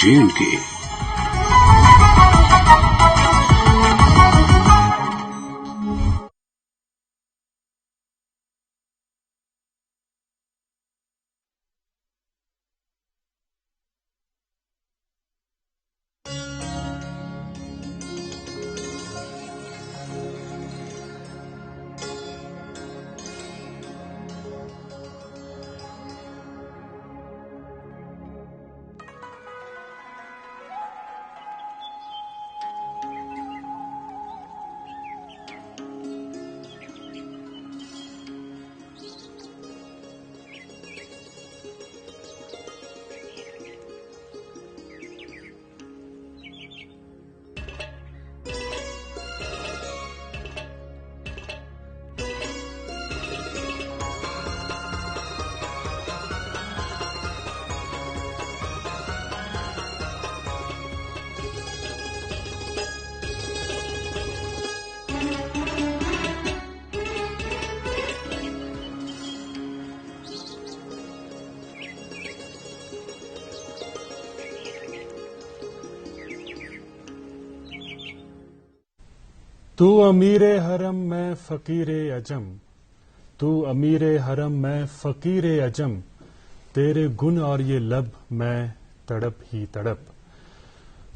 J&K। تو امیر حرم میں فقیر عجم، تو امیر حرم میں فقیر عجم، تیرے گن اور یہ لب میں تڑپ ہی تڑپ،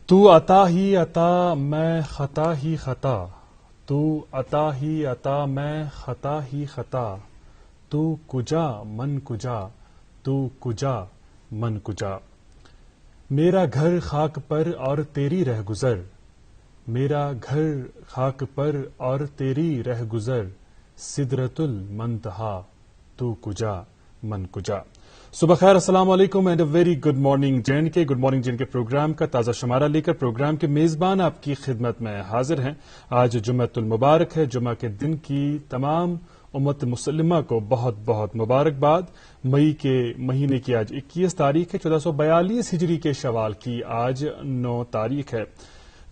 تو عطا ہی عطا میں خطا ہی خطا، تو عطا ہی عطا میں خطا ہی خطا، تو کجا من کجا، تو کجا من کجا، میرا گھر خاک پر اور تیری رہ گزر، میرا گھر خاک پر اور تیری رہ گزر، سدرۃ المنتہا تو کجا من کجا۔ صبح خیر، السلام علیکم and a very good morning J&K۔ Good morning J&K programme کا تازہ شمارہ لے کر پروگرام کے میزبان آپ کی خدمت میں حاضر ہیں۔ آج جمعۃ المبارک ہے، جمعہ کے دن کی تمام امت مسلمہ کو بہت بہت مبارکباد۔ مئی کے مہینے کی آج 21 تاریخ ہے، 1442 ہجری کے شوال کی آج 9 تاریخ ہے۔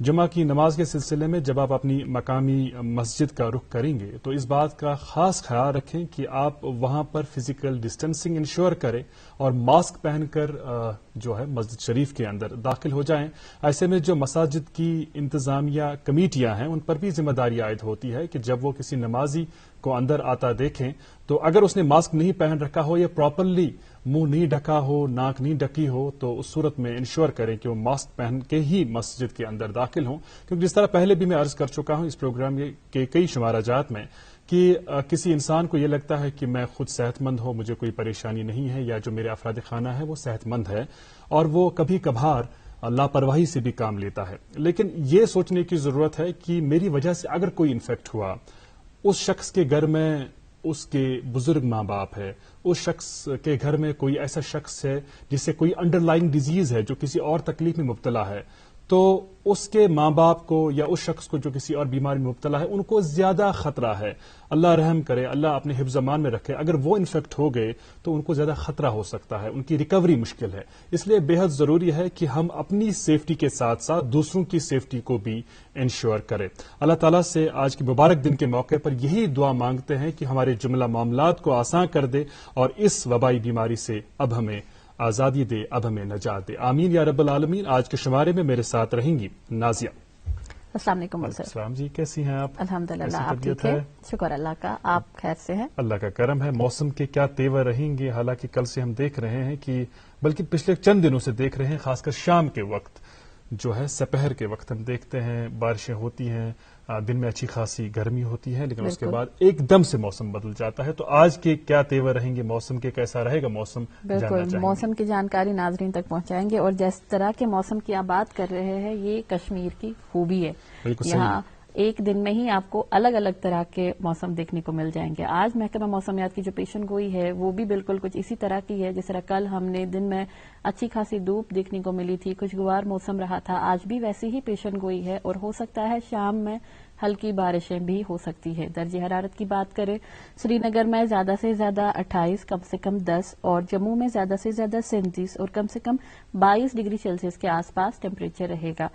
جمعہ کی نماز کے سلسلے میں جب آپ اپنی مقامی مسجد کا رخ کریں گے تو اس بات کا خاص خیال رکھیں کہ آپ وہاں پر فزیکل ڈسٹینسنگ انشور کریں اور ماسک پہن کر جو ہے مسجد شریف کے اندر داخل ہو جائیں۔ ایسے میں جو مساجد کی انتظامیہ کمیٹیاں ہیں ان پر بھی ذمہ داری عائد ہوتی ہے کہ جب وہ کسی نمازی کو اندر آتا دیکھیں تو اگر اس نے ماسک نہیں پہن رکھا ہو یا پراپرلی منہ نہیں ڈھکا ہو، ناک نہیں ڈھکی ہو، تو اس صورت میں انشور کریں کہ وہ ماسک پہن کے ہی مسجد کے اندر داخل ہوں، کیونکہ جس طرح پہلے بھی میں عرض کر چکا ہوں اس پروگرام کے کئی شمارہ جات میں کہ کسی انسان کو یہ لگتا ہے کہ میں خود صحت مند ہوں, مجھے کوئی پریشانی نہیں ہے, یا جو میرے افراد خانہ ہے وہ صحت مند ہے, اور وہ کبھی کبھار لاپرواہی سے بھی کام لیتا ہے. لیکن یہ سوچنے کی ضرورت ہے کہ میری وجہ سے اگر کوئی انفیکٹ ہوا, اس شخص کے گھر میں اس کے بزرگ ماں باپ ہے, اس شخص کے گھر میں کوئی ایسا شخص ہے جسے کوئی انڈر لائنگ ڈیزیز ہے, جو کسی اور تکلیف میں مبتلا ہے, تو اس کے ماں باپ کو یا اس شخص کو جو کسی اور بیماری میں مبتلا ہے ان کو زیادہ خطرہ ہے. اللہ رحم کرے, اللہ اپنے حفظ امان میں رکھے, اگر وہ انفیکٹ ہو گئے تو ان کو زیادہ خطرہ ہو سکتا ہے, ان کی ریکوری مشکل ہے. اس لیے بے حد ضروری ہے کہ ہم اپنی سیفٹی کے ساتھ ساتھ دوسروں کی سیفٹی کو بھی انشور کریں. اللہ تعالیٰ سے آج کے مبارک دن کے موقع پر یہی دعا مانگتے ہیں کہ ہمارے جملہ معاملات کو آسان کر دے اور اس وبائی بیماری سے اب ہمیں آزادی دے, اب ہمیں نجات دے. آمین یا رب العالمین. آج کے شمارے میں میرے ساتھ رہیں گی نازیہ. السلام علیکم. السلام جی, کیسی ہیں آپ؟ الحمدللہ, آپ ٹھیک ہیں؟ شکر اللہ کا, آپ خیر سے ہیں؟ اللہ کا کرم ہے. موسم کے کیا تیور رہیں گے, حالانکہ کل سے ہم دیکھ رہے ہیں کہ بلکہ پچھلے چند دنوں سے دیکھ رہے ہیں, خاص کر شام کے وقت جو ہے سپہر کے وقت ہم دیکھتے ہیں بارشیں ہوتی ہیں, دن میں اچھی خاصی گرمی ہوتی ہے, لیکن اس کے بعد ایک دم سے موسم بدل جاتا ہے. تو آج کے کیا تیور رہیں گے موسم کے, کیسا رہے گا موسم؟ بالکل, موسم کی جانکاری ناظرین تک پہنچائیں گے. اور جس طرح کے موسم کی آپ بات کر رہے ہیں, یہ کشمیر کی خوبی ہے. یہاں ایک دن میں ہی آپ کو الگ الگ طرح کے موسم دیکھنے کو مل جائیں گے. آج محکمہ موسمیات کی جو پیشن گوئی ہے وہ بھی بالکل کچھ اسی طرح کی ہے. جس طرح کل ہم نے دن میں اچھی خاصی دھوپ دیکھنے کو ملی تھی, خوشگوار موسم رہا تھا, آج بھی ویسی ہی پیشن گوئی ہے, اور ہو سکتا ہے شام میں ہلکی بارشیں بھی ہو سکتی ہے. درجہ حرارت کی بات کریں, سری نگر میں زیادہ سے زیادہ 28, کم سے کم 10, اور جموں میں زیادہ سے زیادہ 37 اور کم سے کم 22 ڈگری سیلسیس کے آس پاس ٹیمپریچر رہے گا.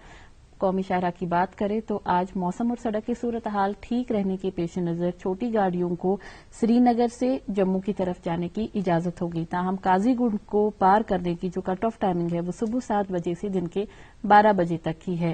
قومی شاہراہ کی بات کریں تو آج موسم اور سڑک کی صورتحال ٹھیک رہنے کے پیش نظر چھوٹی گاڑیوں کو سری نگر سے جموں کی طرف جانے کی اجازت ہوگی. تاہم قاضی گنڈ کو پار کرنے کی جو کٹ آف ٹائمنگ ہے وہ صبح 7 بجے سے دن کے 12 بجے تک کی ہے.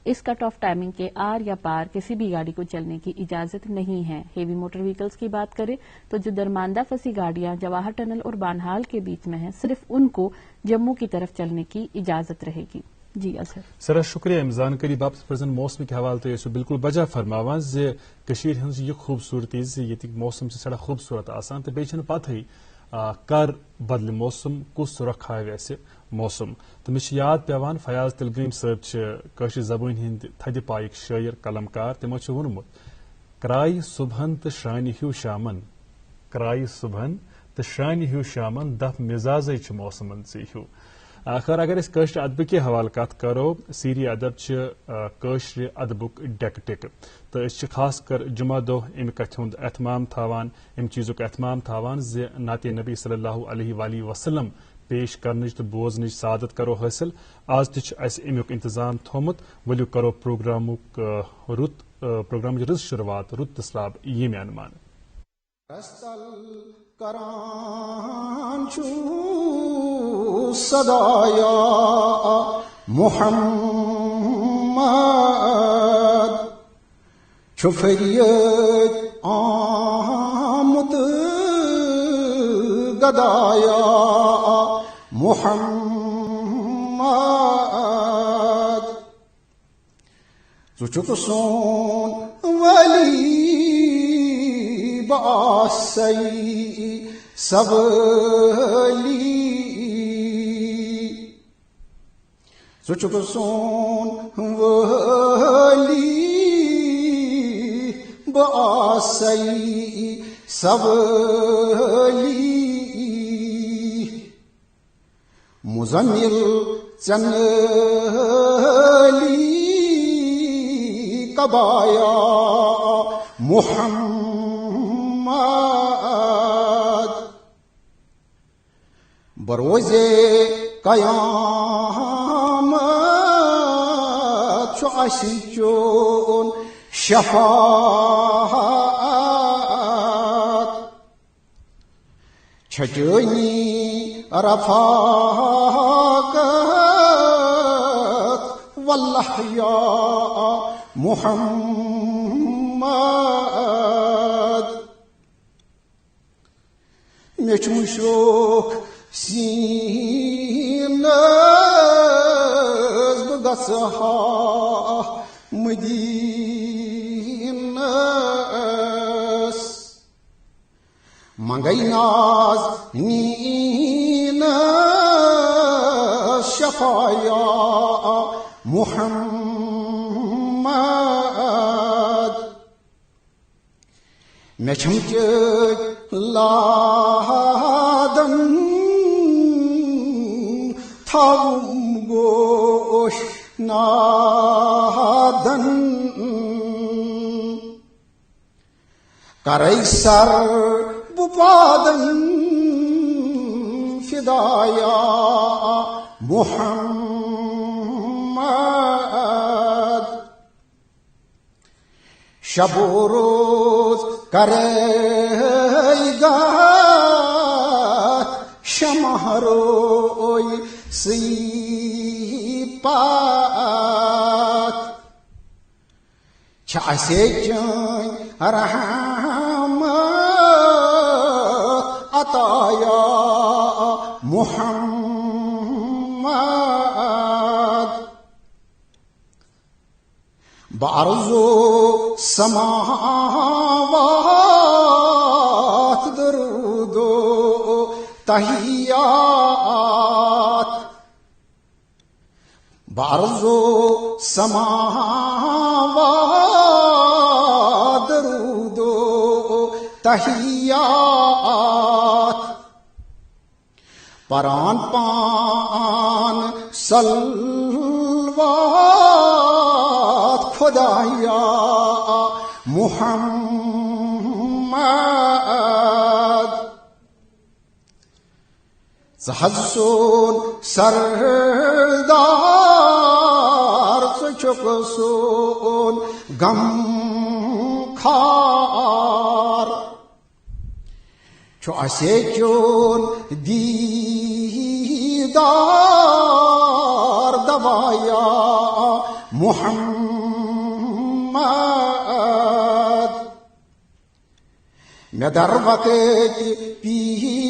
اس کٹ آف ٹائمنگ کے آر یا پار کسی بھی گاڑی کو چلنے کی اجازت نہیں ہے. ہیوی موٹر وہیکلز کی بات کریں تو جو درماندہ پھنسی گاڑیاں جواہر ٹنل اور بانہال کے بیچ میں ہیں, صرف ان کو جموں کی طرف چلنے کی اجازت رہے گی. جی اصل سر شکریہ امزان قریب آپ پرزن موسم کے حوالے تو یہ بالکل بجا فرماوان زِ کشیر ہنز یہ خوبصورتی زِ ییتک موسم سے سڑا خوبصورت آسان تو بیچ پتہ کر بدل موسم کس رخ ہاوِ اسہِ موسم. تو مےٚ چھُ یاد پیوان فیاض تلگریم صٲب چھِ کٲشِر زبٲنۍ ہٕنٛدۍ تھدِ پایِک شٲعر قلمکار. تِمو چھُ ووٚنمُت کرایہِ صبحن تہٕ شرٛانہِ ہیوٗ شامن, کرایہِ صبحن تہٕ شرٛانہِ ہیوٗ شامن, دپ مزازے چھُ موسمن ژے ہیوٗ. خیر اگر اس کٲشرِ ادبہٕ کہِ حوالہٕ کتھ کرو, سیٖری ادب چھِ کٲشرِ ادبُک ڈیکہٕ ٹِکہٕ, تہٕ أسۍ چھِ خاص کر جمعہ دۄہ امہِ کتھِ ہُنٛد احتمام تھاوان, امہِ چیٖزُک احتمام تھاوان زِ نعتِ نبی صلی اللہ علیہ وآلہ وسلم پیش کرنٕچ تہٕ بوزنٕچ سعادت کرو حٲصِل. آز تہِ چھُ اسہِ امیُک انتظام تھوٚومُت. ؤلِو کرو پروگرامُک پروگرامٕچ رٕژ شروعات رُت تسلاب ییٚمہِ اندٕ مانہٕ. کران چھو صدایا محمد چھو فریاد آمد گدایا محمد ژٕ چھُکھ سون ولی باسی سولی ژٕ چھُکھ سون ولی باسی سولی مزمل چنلی کبایا محمد بروزے قیامت چھُ اَسہِ چون شفاعت چھچٲنی رفاقت واللہ یا محمد مےٚ چھُ شوق سیٖنس بہٕ گژھٕ ہا مدیٖنس منگئی ناز نین شفایا محمد مچھم کے لادن تھاوم گوش نادن کرئی سر بپادن فدایا محمد شب و روز کرے گا شمع روی سیپات چھاسے چن رحمت عطایا محمد بارزو سماوات درود و تحیات بارزو سماوات درود و تحیات پران پان صلوات خدایا محمد زحزون سردار سچکسون غم خار چو اسے چون دیدار دوایا محمد میں در وقت پیری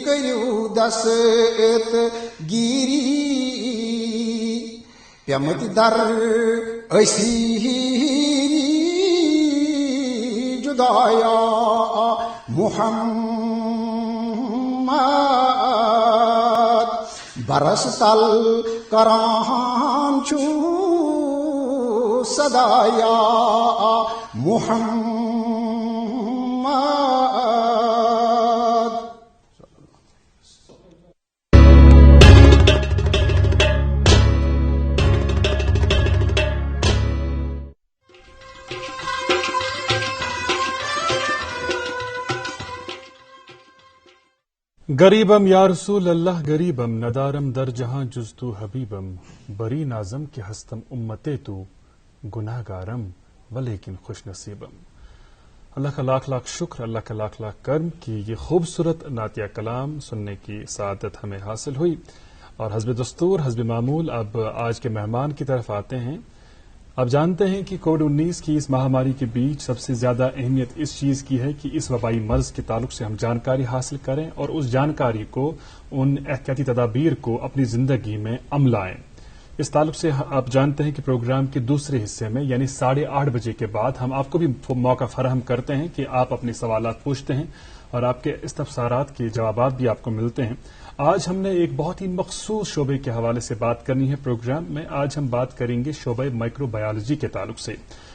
کریو دست گیری پیمت در اسیری جدایا محمد برس تل کران چو صدایا محمد غریبم یا رسول اللہ غریبم ندارم در جہاں جز تو حبیبم بری نازم کہ ہستم امتے تو گناہ گارم ولیکن خوش نصیبم. اللہ کا لاکھ لاکھ شکر، اللہ کا لاکھ لاکھ کرم کہ یہ خوبصورت نعتیہ کلام سننے کی سعادت ہمیں حاصل ہوئی. اور حسب دستور حسب معمول اب آج کے مہمان کی طرف آتے ہیں. آپ جانتے ہیں کہ کووڈ-19 کی اس مہاماری کے بیچ سب سے زیادہ اہمیت اس چیز کی ہے کہ اس وبائی مرض کے تعلق سے ہم جانکاری حاصل کریں اور اس جانکاری کو، ان احتیاطی تدابیر کو اپنی زندگی میں عملائیں. اس تعلق سے آپ جانتے ہیں کہ پروگرام کے دوسرے حصے میں یعنی 8:30 بجے کے بعد ہم آپ کو بھی موقع فراہم کرتے ہیں کہ آپ اپنے سوالات پوچھتے ہیں اور آپ کے استفسارات کے جوابات بھی آپ کو ملتے ہیں. آج ہم نے ایک بہت ہی مخصوص شعبے کے حوالے سے بات کرنی ہے پروگرام میں. آج ہم بات کریں گے شعبہ مائکرو بایولوجی کے تعلق سے.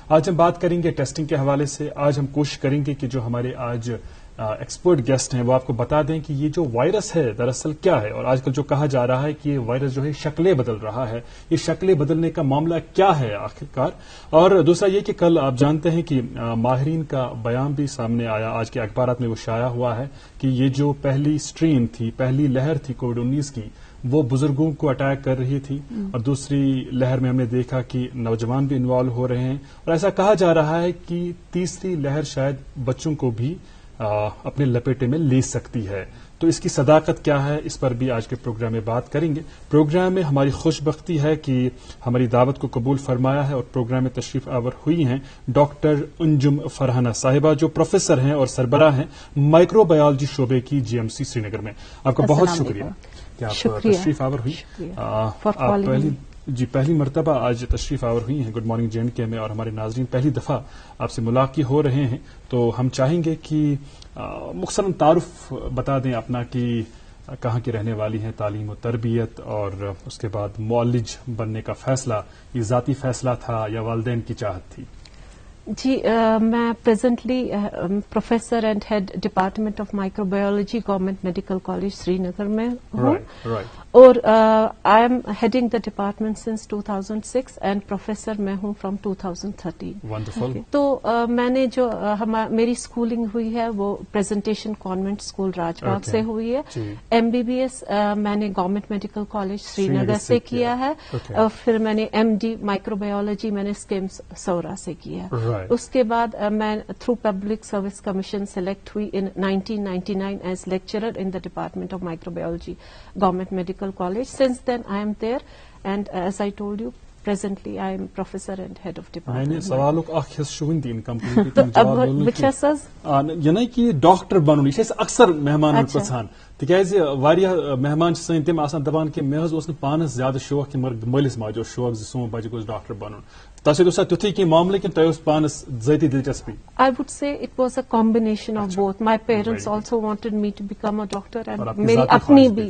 آج ہم بات کریں گے ٹیسٹنگ کے حوالے سے. آج ہم کوشش کریں گے کہ جو ہمارے آج ایکسپرٹ گیسٹ ہیں وہ آپ کو بتا دیں کہ یہ جو وائرس ہے دراصل کیا ہے، اور آج کل جو کہا جا رہا ہے کہ یہ وائرس جو ہے شکلیں بدل رہا ہے، یہ شکلیں بدلنے کا معاملہ کیا ہے آخرکار. اور دوسرا یہ کہ کل آپ جانتے ہیں کہ ماہرین کا بیان بھی سامنے آیا، آج کے اخبارات میں وہ شائع ہوا ہے کہ یہ جو پہلی اسٹرین تھی، پہلی لہر تھی کووڈ-19 کی، وہ بزرگوں کو اٹیک کر رہی تھی، اور دوسری لہر میں ہم نے دیکھا کہ نوجوان بھی انوالو ہو رہے ہیں، اور ایسا کہا جا رہا ہے کہ تیسری لہر شاید بچوں کو بھی اپنے لپیٹے میں لے سکتی ہے. تو اس کی صداقت کیا ہے، اس پر بھی آج کے پروگرام میں بات کریں گے. پروگرام میں ہماری خوش بختی ہے کہ ہماری دعوت کو قبول فرمایا ہے اور پروگرام میں تشریف آور ہوئی ہیں ڈاکٹر انجم فرحانہ صاحبہ، جو پروفیسر ہیں اور سربراہ ہیں مائکرو بایولوجی شعبے کی GMC سری نگر میں. آپ کا بہت شکریہ کہ آپ تشریف آور ہوئی. آپ جی پہلی مرتبہ آج تشریف آور ہوئی ہیں گڈ مارننگ JNK میں، اور ہمارے ناظرین پہلی دفعہ آپ سے ملاقات ہو رہے ہیں، تو ہم چاہیں گے کہ مختصراً تعارف بتا دیں اپنا کہ کہاں کی رہنے والی ہیں، تعلیم و تربیت، اور اس کے بعد معالج بننے کا فیصلہ یہ ذاتی فیصلہ تھا یا والدین کی چاہت تھی؟ جی میں presently professor and head department of microbiology government medical college Srinagar میں ہوں، اور I am heading the department since 2006 and professor میں ہوں فرام 2013. تو میں نے جو میری اسکولنگ ہوئی ہے وہ presentation convent school Raj Bagh سے ہوئی ہے. MBBS میں نے گورنمنٹ میڈیکل کالج سری نگر سے کیا ہے، اور پھر میں نے MD مائکرو بایولوجی میں نے اسکمس سورا سے کیا ہے. اس کے بعد میں through public service commission select ہوئی ان 1999 as lecturer in the department of microbiology government medical college. Since then I am there, and as I told you, presently I am professor and head of department. میں نے سوالک اخ حصہ شوین دین complete تم جواب دولن بچس یعنی کہ ڈاکٹر بنن یہ اکثر مہمان پرژھان تکیاز واریاہ مہمان سن تم آسان دپان کہ مے حظ پانس زیادہ شوق کہ مگر مٲلِس ماجہِ اوس شوق سون بچہ گوٚژھ ڈاکٹر بنن. تۄہہِ سۭتۍ اوسا تیُتھُے کینٛہہ معاملہٕ کِنہٕ تۄہہِ اوس پانس ذٲتی دلچسپی؟ I would say it was a combination of both. My parents also wanted me to become a doctor, and میری اپنی بھی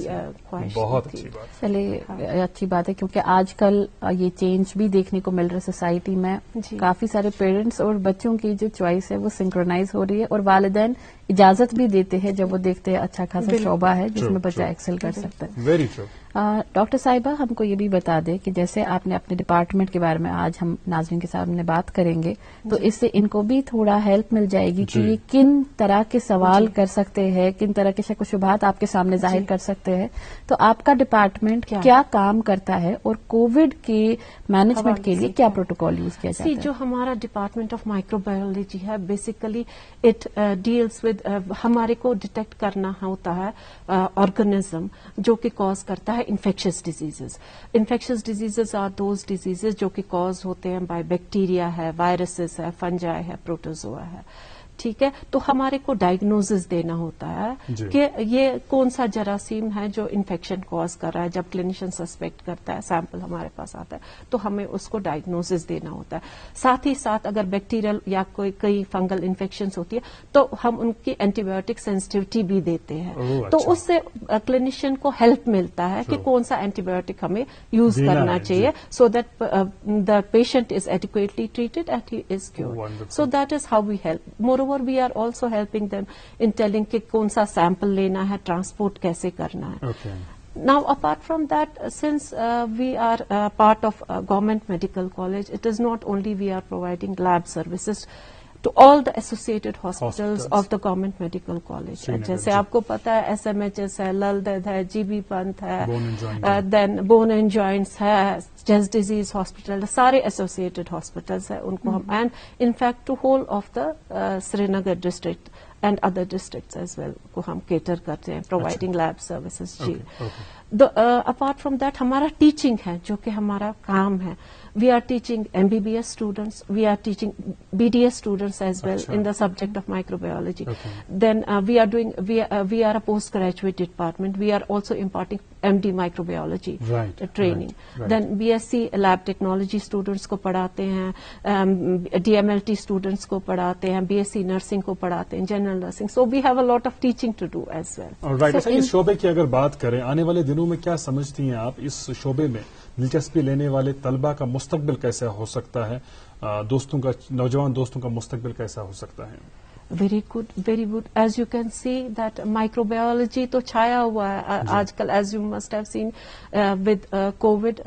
خواہش. بہت اچھی بات. چلیے اچھی بات ہے، کیونکہ آج کل یہ چینج بھی دیکھنے کو مل رہا ہے سوسائٹی میں. کافی سارے پیرنٹس اور بچوں کی جو چوائس ہے وہ سنکرونائز ہو رہی ہے، اور والدین اجازت بھی دیتے ہیں جب وہ دیکھتے ہیں اچھا خاصا شعبہ ہے جس میں بچہ ایکسل کر سکتا ہے. Very true. ڈاکٹر صاحبہ ہم کو یہ بھی بتا دیں کہ جیسے آپ نے اپنے ڈپارٹمنٹ کے بارے میں آج ہم ناظرین کے سامنے بات کریں گے، تو اس سے ان کو بھی تھوڑا ہیلپ مل جائے گی کہ یہ کن طرح کے سوال کر سکتے ہیں، کن طرح کے شک و شبہات آپ کے سامنے ظاہر کر سکتے ہیں. تو آپ کا ڈپارٹمنٹ کیا کام کرتا ہے اور کووڈ کے مینجمنٹ کے لیے کیا پروٹوکول یوز کیا جاتا ہے؟ جو ہمارا ڈپارٹمنٹ آف مائکرو بایولوجی ہے بیسیکلی اٹ ڈیلس ود ہمارے کو ڈیٹیکٹ کرنا ہوتا ہے آرگنزم جو کہ کاز کرتا ہے infectious diseases. Infectious diseases are those diseases جو کہ کاز ہوتے ہیں بائی بیکٹیریا ہے، وائرسز ہے، فنجائی ہے، پروٹوزوا ہے. ٹھیک ہے، تو ہمارے کو ڈائگنوزز دینا ہوتا ہے کہ یہ کون سا جراثیم ہے جو انفیکشن کاز کر رہا ہے. جب کلینیشین سسپیکٹ کرتا ہے، سیمپل ہمارے پاس آتا ہے، تو ہمیں اس کو ڈائگنوزز دینا ہوتا ہے. ساتھ ہی ساتھ اگر بیکٹیریل یا کئی فنگل انفیکشنز ہوتی ہے تو ہم ان کی اینٹی بایوٹک سینسٹیوٹی بھی دیتے ہیں. تو اس سے کلینیشین کو ہیلپ ملتا ہے کہ کون سا اینٹی بایوٹک ہمیں یوز کرنا چاہیے so that the patient is adequately treated and he is cured. So that is how we help. More we are also helping them in telling کہ کون سا سیمپل لینا ہے، ٹرانسپورٹ کیسے کرنا ہے. Now apart from that, since we are part of government medical college, it is not only we are providing lab services to all the associated hospitals of the government medical college. جیسے آپ کو پتا ہے SMHS ہے، للدید ہے، GB Pant ہے، then bone and joints ہے، chest disease hospital، سارے associated hospitals ہیں ان کو ہم and in fact to whole of the Srinagar district and other districts as well کو ہم cater کرتے ہیں providing lab services. G apart from that ہمارا teaching ہے جو کہ ہمارا کام ہے. We are teaching MBBS students, we are teaching BDS students as well in the subject of microbiology. Then we are a postgraduate department. We are also imparting MD microbiology training. Then BSc lab technology students کو پڑھاتے ہیں, DMLT students کو پڑھاتے ہیں, BSc nursing کو پڑھاتے ہیں, general nursing. So we have a lot of teaching to do as well. Right. اس شعبے کی اگر بات کریں آنے والے دنوں میں کیا سمجھتی ہیں آپ اس شعبے میں دلچسپی لینے والے طلبہ کا مستقبل کیسا ہو سکتا ہے, دوستوں کا, نوجوان دوستوں کا مستقبل کیسا ہو سکتا ہے؟ Very good, very good. As you can see that microbiology تو چھایا ہوا ہے آج کل, as you must have seen with COVID,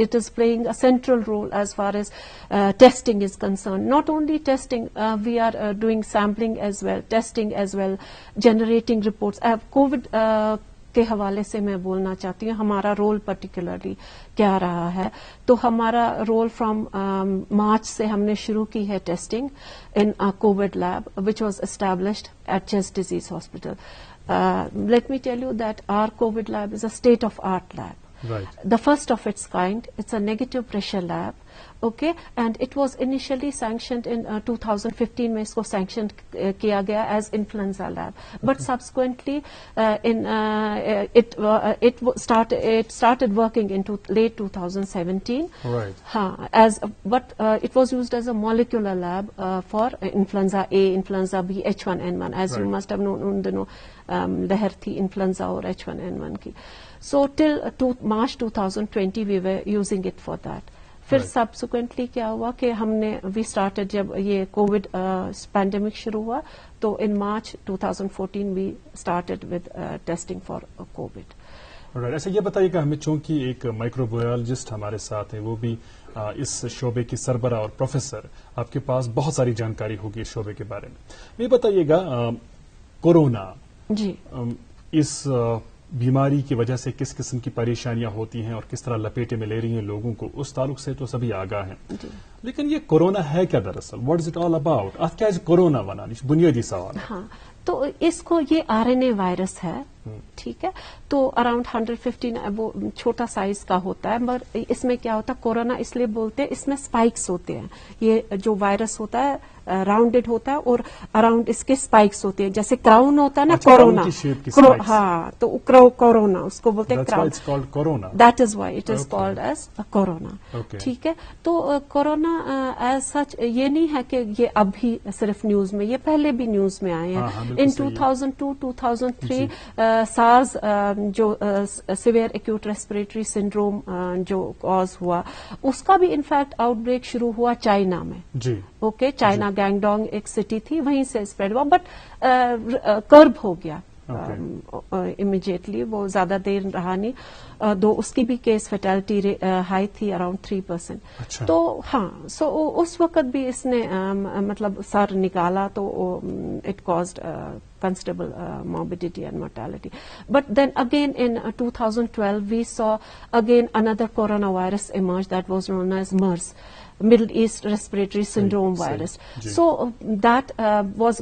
it is playing a central role as far as testing is concerned. Not only testing, we are doing sampling as well, testing as well, generating reports. COVID کے حوالے سے میں بولنا چاہتی ہوں ہمارا role particularly کیا رہا ہے. تو ہمارا رول فرام مارچ سے ہم نے شروع کی ہے testing in COVID lab which was established at chest disease hospital. Let me tell you that our COVID lab is a state of the art. The first of its kind. It's a negative pressure lab. Okay, and it was initially sanctioned in 2015 میں اس کو sanction کیا گیا as influenza lab, but subsequently it started working in late 2017. Right. But it was used as a molecular lab for influenza A, influenza B, H1N1, as you must have known ان دنوں لہر تھی influenza اور H1N1 کی. So till March 2020 we were using it for that. پھر subsequently کیا ہوا کہ ہم نے وی اسٹارٹڈ, جب یہ کووڈ پینڈیمک شروع ہوا تو in March 2014 we started with testing for COVID. ایسا یہ بتائیے کہ ہمیں, چونکہ ایک مائکروبیولوجسٹ ہمارے ساتھ ہیں, وہ بھی اس شعبے کی سربراہ اور پروفیسر, آپ کے پاس بہت ساری جانکاری ہوگی اس شعبے کے بارے میں. یہ بتائیے گا کورونا, جی, اس بیماری کی وجہ سے کس قسم کی پریشانیاں ہوتی ہیں اور کس طرح لپیٹے میں لے رہی ہیں لوگوں کو, اس تعلق سے تو سبھی آگاہ ہیں. لیکن یہ کورونا ہے کیا دراصل؟ What is it all about? ات کیا کورونا ونان؟ یہ بنیادی سوال. ہاں, تو اس کو یہ RNA وائرس ہے, ٹھیک ہے, تو اراؤنڈ 115 وہ چھوٹا سائز کا ہوتا ہے, مگر اس میں کیا ہوتا ہے, کورونا اس لیے بولتے ہیں, اس میں اسپائکس ہوتے ہیں. یہ جو وائرس ہوتا ہے راؤنڈیڈ ہوتا ہے اور اراؤنڈ اس کے اسپائکس ہوتے ہیں, جیسے کراؤن ہوتا ہے نا کورونا, ہاں, تو کورونا اس کو بولتے ہیں crown, that is why it is called as corona. ٹھیک ہے, تو کورونا ایز سچ یہ نہیں ہے کہ یہ اب ہی صرف نیوز میں, یہ پہلے بھی نیوز میں آئے ہیں. ان 2002-2003 سارز جو سیویئر ایکیوٹ ریسپریٹری سنڈروم جو کاز ہوا, اس کا بھی انفیکٹ آؤٹ بریک شروع ہوا چائنا میں. جی, اوکے, چائنا گینگڈونگ ایک سٹی تھی, وہیں سے اسپریڈ ہوا, بٹ کرب ہو گیا امیجیٹلی, وہ زیادہ دیر رہا نہیں, دو اس کی بھی کیس فیٹیلٹی ہائی تھی اراؤنڈ 3%. تو ہاں, سو اس وقت بھی اس نے مطلب سر نکالا, تو it caused considerable morbidity and mortality. But then again in 2012 we saw again another coronavirus emerge that was known as MERS, Middle East Respiratory Syndrome virus. So that was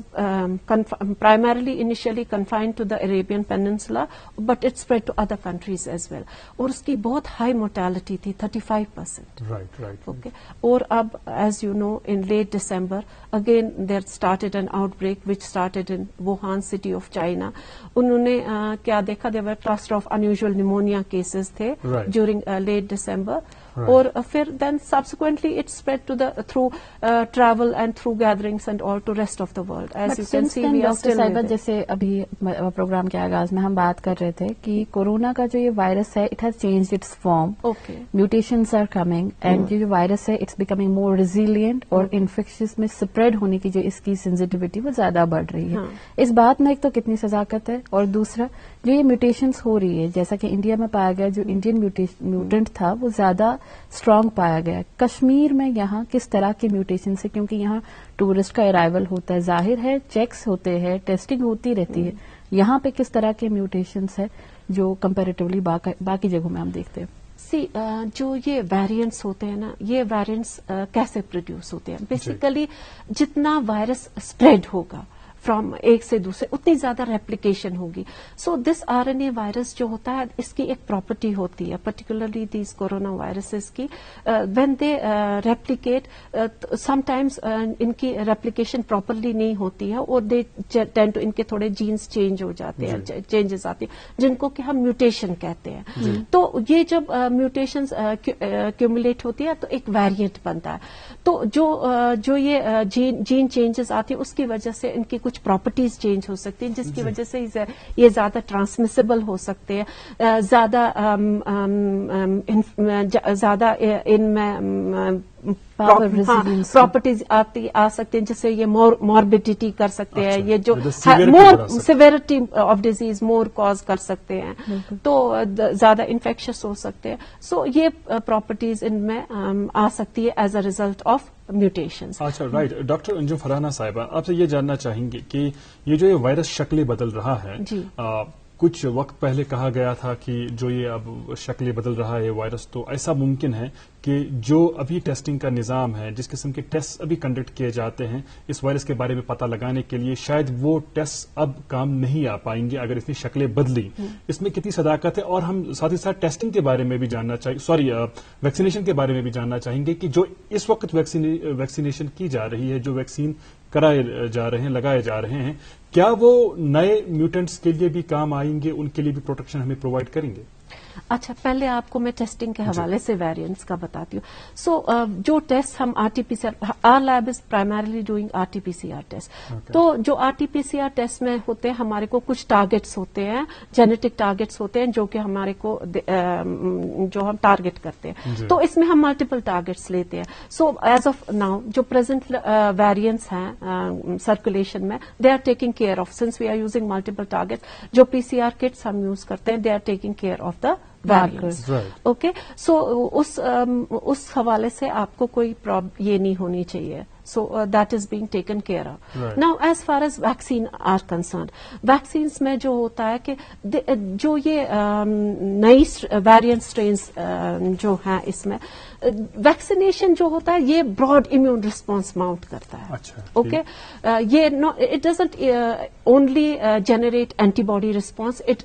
primarily initially confined to the Arabian Peninsula, but it spread to other countries as well. اور اس کی بہت high mortality تھی, 35%. Right. Okay. اور اب as you know in late December again there started an outbreak which started in Wuhan city of China. انہوں نے کیا دیکھا, there were cluster of unusual pneumonia cases تھے during late December. اور پھر then subsequently it spread to the through travel and through gatherings and all to rest of the world. As you can see we are still with it. جیسے ابھی programme کے آغاز میں ہم بات کر رہے تھے کہ کورونا کا جو یہ وائرس ہے, it has changed its form. Okay. Mutations are coming and یہ جو وائرس ہے it's becoming more resilient اور infectious میں spread ہونے کی جو اس کی sensitivity وہ زیادہ بڑھ رہی ہے. اس بات میں ایک تو کتنی صداقت ہے, اور دوسرا جو یہ میوٹیشنز ہو رہی ہے, جیسا کہ انڈیا میں پایا گیا جو انڈین میوٹنٹ تھا وہ زیادہ اسٹرانگ پایا گیا. کشمیر میں یہاں کس طرح کے میوٹیشن سے, کیونکہ یہاں ٹورسٹ کا ارائیول ہوتا ہے, ظاہر ہے چیکس ہوتے ہیں, ٹیسٹنگ ہوتی رہتی ہے, یہاں پہ کس طرح کے میوٹیشنس ہیں جو کمپیریٹیولی باقی جگہوں میں ہم دیکھتے ہیں؟ جو یہ ویریئنٹس ہوتے ہیں نا, یہ ویریئنٹس کیسے پروڈیوس ہوتے ہیں؟ بیسیکلی جتنا وائرس اسپریڈ ہوگا فرام ایک سے دوسرے اتنی زیادہ ریپلیکیشن ہوگی. سو دس RNA وائرس جو ہوتا ہے اس کی ایک پراپرٹی ہوتی ہے, پرٹیکولرلی دیز کورونا وائرسز کی, when they replicate some times in کی ریپلیکیشن پراپرلی نہیں ہوتی ہے اور دے ٹینڈ ٹو ان کے تھوڑے جینس چینج ہو جاتے ہیں, چینجز آتے ہیں جن کو کہ ہم میوٹیشن کہتے ہیں. تو یہ جب میوٹیشنز کیومولیٹ ہوتی ہے تو ایک ویریئنٹ بنتا ہے. تو جو یہ جین چینجز آتی ہیں اس کی وجہ سے ان کی کچھ پراپرٹیز چینج ہو سکتی ہیں, جس کی وجہ سے یہ زیادہ ٹرانسمیسیبل ہو سکتے ہیں, زیادہ ان میں پراپرٹیز آ سکتے ہیں, جس سے یہ موربیڈیٹی کر سکتے ہیں, یہ جو severity of disease more cause کر سکتے ہیں, تو زیادہ انفیکشس ہو سکتے ہیں. سو یہ پراپرٹیز ان میں آ سکتی ہے as a result of mutations. اچھا, رائٹ. ڈاکٹر انجم فرحانہ صاحبہ, آپ سے یہ جاننا چاہیں گے کہ یہ جو یہ وائرس شکلیں بدل رہا ہے, کچھ وقت پہلے کہا گیا تھا کہ جو یہ اب شکل بدل رہا ہے وائرس، تو ایسا ممکن ہے کہ جو ابھی ٹیسٹنگ کا نظام ہے، جس قسم کے ٹیسٹ ابھی کنڈکٹ کیے جاتے ہیں اس وائرس کے بارے میں پتہ لگانے کے لیے، شاید وہ ٹیسٹ اب کام نہیں آ پائیں گے اگر اس نے شکلیں بدلی. اس میں کتنی صداقت ہے؟ اور ہم ساتھ ہی ساتھ ٹیسٹنگ کے بارے میں بھی جاننا چاہیے، ویکسینیشن کے بارے میں بھی جاننا چاہیں گے کہ جو اس وقت ویکسینیشن کی جا رہی ہے، جو ویکسین کرائے جا رہے ہیں، لگائے جا رہے ہیں، کیا وہ نئے میوٹنٹس کے لیے بھی کام آئیں گے، ان کے لیے بھی پروٹیکشن ہمیں پرووائڈ کریں گے؟ اچھا، پہلے آپ کو میں ٹیسٹنگ کے حوالے سے ویریئنٹس کا بتاتی ہوں. سو جو ٹیسٹ ہم R T P C R lab is primarily doing R T P C R test. تو جو R T P C R test میں ہوتے ہیں، ہمارے کو کچھ ٹارگیٹس ہوتے ہیں، جینیٹک ٹارگیٹس ہوتے ہیں جو کہ ہمارے کو جو ہم ٹارگیٹ کرتے ہیں. تو اس میں ہم ملٹیپل ٹارگیٹس لیتے ہیں. سو ایز آف ناؤ جو پرزینٹ ویریئنٹس ہیں سرکولیشن میں، they are taking care of, since we are using multiple targets. جو پی سی آر کٹس ہم یوز کرتے ہیں، they are taking care of the variants. Okay, so اس حوالے سے آپ کو کوئی یہ نہیں ہونی چاہیے. So that is being taken care of. Right. Now as far as vaccine are concerned, vaccines میں جو ہوتا ہے کہ جو یہ نئی ویریئنٹ اسٹرینس جو ہیں اس میں ویکسینیشن جو ہوتا ہے یہ براڈ امیون رسپانس ماؤنٹ کرتا ہے. اوکے، یہ it doesn't only generate antibody response, it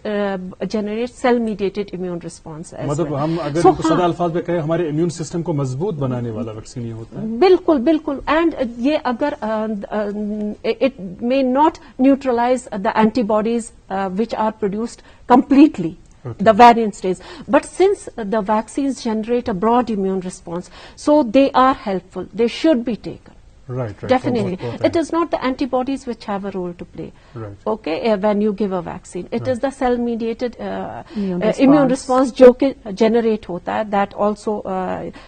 generate cell mediated immune response. مطلب ہم اگر سادہ الفاظ میں کہیں ہمارے امیون سسٹم کو مضبوط بنانے والا ویکسین یہ ہوتا ہے. بالکل بالکل. اینڈ یہ اگر it may not neutralize the anti bodies which are produced completely the variant stays, but since the vaccines generate a broad immune response, so they are helpful, they should be taken. Right. Definitely. It is not the antibodies which have a role to play. Right. Okay, when you give a vaccine. It is the cell-mediated immune response جو کہ generate ہوتا ہے. That also,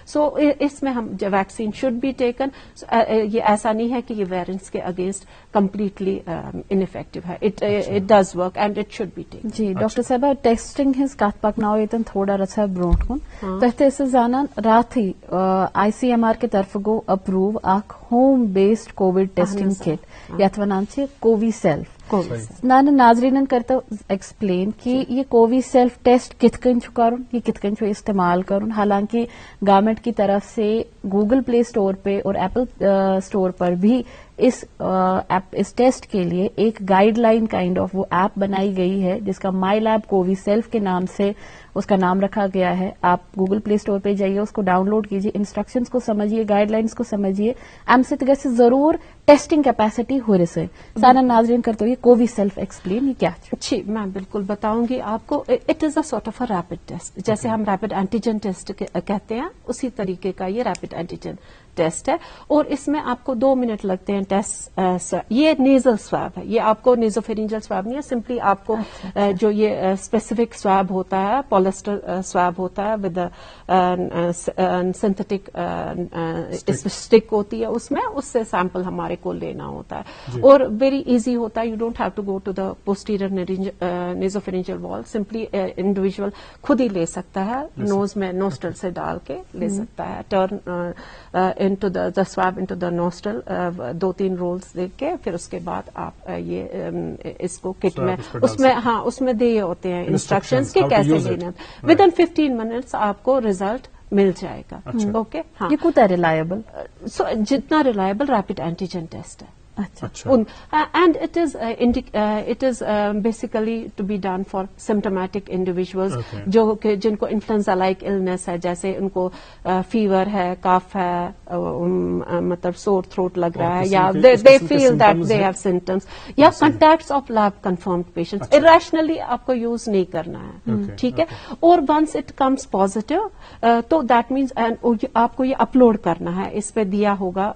so اس میں ہم vaccine should be taken. یہ ایسا نہیں ہے کہ یہ variants کے against completely ineffective ہے. It does work and it should be taken. جی ڈاکٹر صاحبہ ٹیسٹنگ ہز کت پکناو یتن تھوڑا رژھا برونٹ کن تُہۍ تہِ ٲسِو زانان راتھٕے ICMR کے طرف گو اپروو اکھ ہوم بیسڈ کووڈ ٹیسٹنگ کٹ یتھ ونان چھ کووی سیلف. نانہ ناظرینن کرتو ایکسپلین کہ یہ کووی سیلف ٹیسٹ کت کن چھ کرن، یہ کت کن چھ استعمال کرن. حالانکہ گورنمنٹ کی طرف سے گوگل پلے اسٹور پہ اور ایپل اسٹور پر بھی اس ٹیسٹ کے لیے ایک گائیڈ لائن کائنڈ آف وہ ایپ بنائی گئی ہے جس کا مائی لیب کووی سیلف کے نام سے اس کا نام رکھا گیا ہے. آپ گوگل پلے اسٹور پہ جائیے، اس کو ڈاؤن لوڈ کیجیے، انسٹرکشنز کو سمجھیے، گائیڈ لائنز کو سمجھیے. ام سۭتۍ گژھِ ضرور ٹیسٹنگ کیپیسٹی ہُرِ سۭتۍ. سانن ناظرین کرتو یہ کووی سیلف ایکسپلین، یہ کیا ہے؟ جی میں بالکل بتاؤں گی آپ کو. It is a sort of a rapid test, جیسے ہم ریپڈ اینٹیجن ٹیسٹ کہتے ہیں، اسی طریقے کا یہ ریپڈ اینٹیجن ٹیسٹ ہے. اور اس میں آپ کو 2 منٹ لگتے ہیں ٹیسٹ. یہ نیزل سواب ہے، یہ آپ کو نیزوفیرنجل سواب نہیں ہے، سمپلی آپ کو جو یہ اسپیسیفک سواب ہوتا ہے، پولیسٹر سواب ہوتا ہے ود سنتھیٹک اسٹک ہوتی ہے اس میں، اس سے سیمپل ہمارے کو لینا ہوتا ہے. اور ویری ایزی ہوتا ہے. You don't have to go to the posterior nasopharyngeal wall. Simply individual خود ہی لے سکتا ہے، نوز میں نوسٹل سے ڈال کے لے سکتا ہے. Turn into the swab into the nostril 2-3 rolls دے کے پھر اس کے بعد آپ یہ اس کو کٹ میں اس میں دے ہوتے ہیں انسٹرکشنز کہ کیسے لینا. ودن 15 منٹس آپ کو ریزلٹ مل جائے گا. اوکے، ہاں. یہ کوتا ریلائبل؟ سو جتنا ریلائبل ریپڈ اینٹیجن ٹیسٹ ہے. And it is basically to be done for symptomatic individuals جن کو انفلوئنزا لائک النس ہے، جیسے ان کو فیور ہے، کاف ہے، مطلب سور تھروٹ لگ رہا ہے، یا they feel that they have symptoms, یا contacts of lab confirmed patients. Irrationally آپ کو یوز نہیں کرنا ہے، ٹھیک ہے. اور ونس اٹ کمس پازیٹیو تو دیٹ مینس آپ کو یہ اپلوڈ کرنا ہے. اس پہ دیا ہوگا،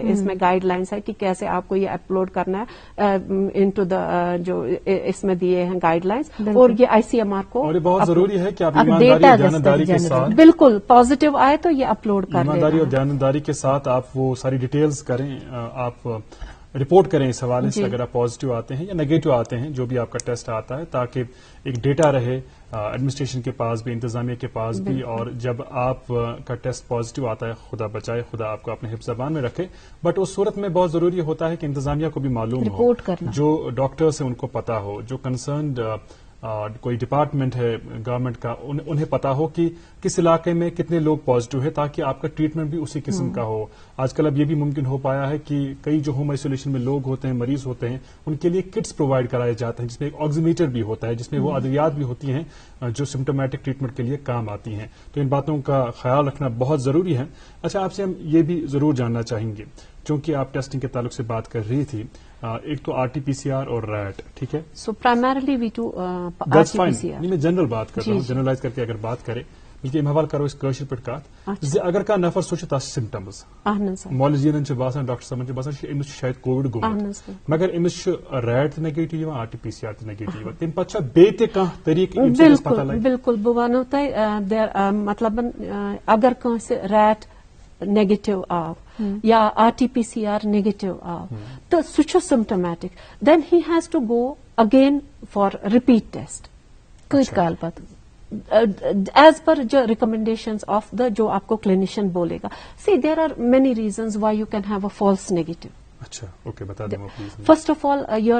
اس میں گائیڈ لائنس ہے کہ کیسے آپ کو یہ اپلوڈ کرنا ہے انٹو دا جو اس میں دیے ہیں گائیڈ لائنس. اور یہ ICMR کو بہت ضروری ہے کہ آپ ایمانداری کے ساتھ، بالکل پازیٹیو آئے تو یہ اپلوڈ کریں. ایمانداری اور دیانتداری کے ساتھ آپ وہ ساری ڈیٹیلز کریں، آپ رپورٹ کریں اس حوالے سے اگر آپ پازیٹیو آتے ہیں یا نیگیٹو آتے ہیں جو بھی آپ کا ٹیسٹ آتا ہے، تاکہ ایک ڈیٹا رہے ایڈمنسٹریشن کے پاس بھی، انتظامیہ کے پاس بھی. اور جب آپ کا ٹیسٹ پازیٹیو آتا ہے، خدا بچائے، خدا آپ کو اپنے حفظ زبان میں رکھے، بٹ اس صورت میں بہت ضروری ہوتا ہے کہ انتظامیہ کو بھی معلوم ہو، جو ڈاکٹرس ہیں ان کو پتا ہو، جو کنسرنڈ کوئی ڈپارٹمنٹ ہے گورنمنٹ کا, انہیں پتا ہو کہ کس علاقے میں کتنے لوگ پازیٹو ہے, تاکہ آپ کا ٹریٹمنٹ بھی اسی قسم کا ہو. آج کل اب یہ بھی ممکن ہو پایا ہے کہ کئی جو ہوم آئسولیشن میں لوگ ہوتے ہیں, مریض ہوتے ہیں, ان کے لیے کٹس پرووائڈ کرائے جاتے ہیں جس میں ایک آکسیمیٹر بھی ہوتا ہے, جس میں وہ ادویات بھی ہوتی ہیں جو سمپٹومیٹک ٹریٹمنٹ کے لیے کام آتی ہیں. تو ان باتوں کا خیال رکھنا بہت ضروری ہے. اچھا, آپ سے ہم یہ بھی ضرور جاننا چاہیں گے, چونکہ آپ ٹیسٹنگ کے تعلق سے بات کر رہی تھی, ایک تو RT-PCR اور ریٹ, ٹھیک ہے, سو پرائمرلی وی ڈو RT-PCR. میں جنرل بات کر رہا ہوں, جنرلائز کر کے اگر بات کریں, بلکہ حوالہ کرو اس کاشر پہ کات اگر کا نفر سوچ تس سمٹمز مولجین باسان ڈاکٹر صاحب باسان امس شاید کووڈ گومت, مگر امس ریٹ نیگیٹو RT-PCR نیگیٹو, تم پتہ بیت کانٛہہ طریقہ بالکل بہ ونو تہ مطلب اگر کٲنٛسہِ ریٹ نیگیٹو آو یا RT-PCR نیگیٹو آو تو سہ چھُ symptomatic, then he has to go again for repeat test. کچھ کال پتہ ایز پر جو ریکمنڈیشنز آف دا جو آپ کو کلینیشین بولے گا. See there are many reasons why you can have a false negative. اچھا, اوکے, بتا دیں please. First of all, your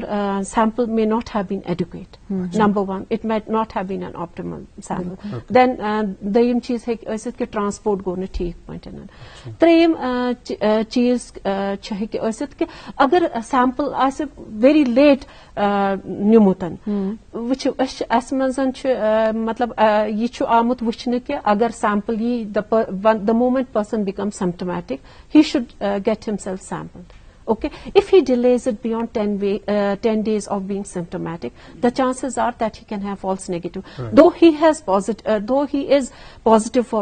sample may not have been adequate. Number one, it might not have been an optimal sample. Then دوٚیِم چیٖز ہیٚکہِ ٲسِتھ کہِ transport گوٚو نہٕ ٹھیٖک پٲٹھۍ. ترٛیٚیِم چیٖز چھِ ہیٚکہِ ٲسِتھ کہِ اگر سیمپل آسہِ ویری لیٹ نیوٗمُت, وٕچھِو أسۍ چھِ اَسہِ منٛز چھُ مطلب یہِ چھُ آمُت وٕچھنہٕ کہِ اگر سیمپل یی the moment person becomes symptomatic, he should get himself sampled. Okay, if he delays it beyond 10 days of being symptomatic, the chances are that he can have false negative. Right. Though he is positive for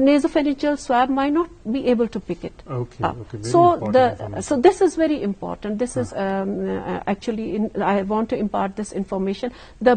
nasopharyngeal swab might not be able to pick it. Okay. So this is very important. This is actually I want to impart this information. The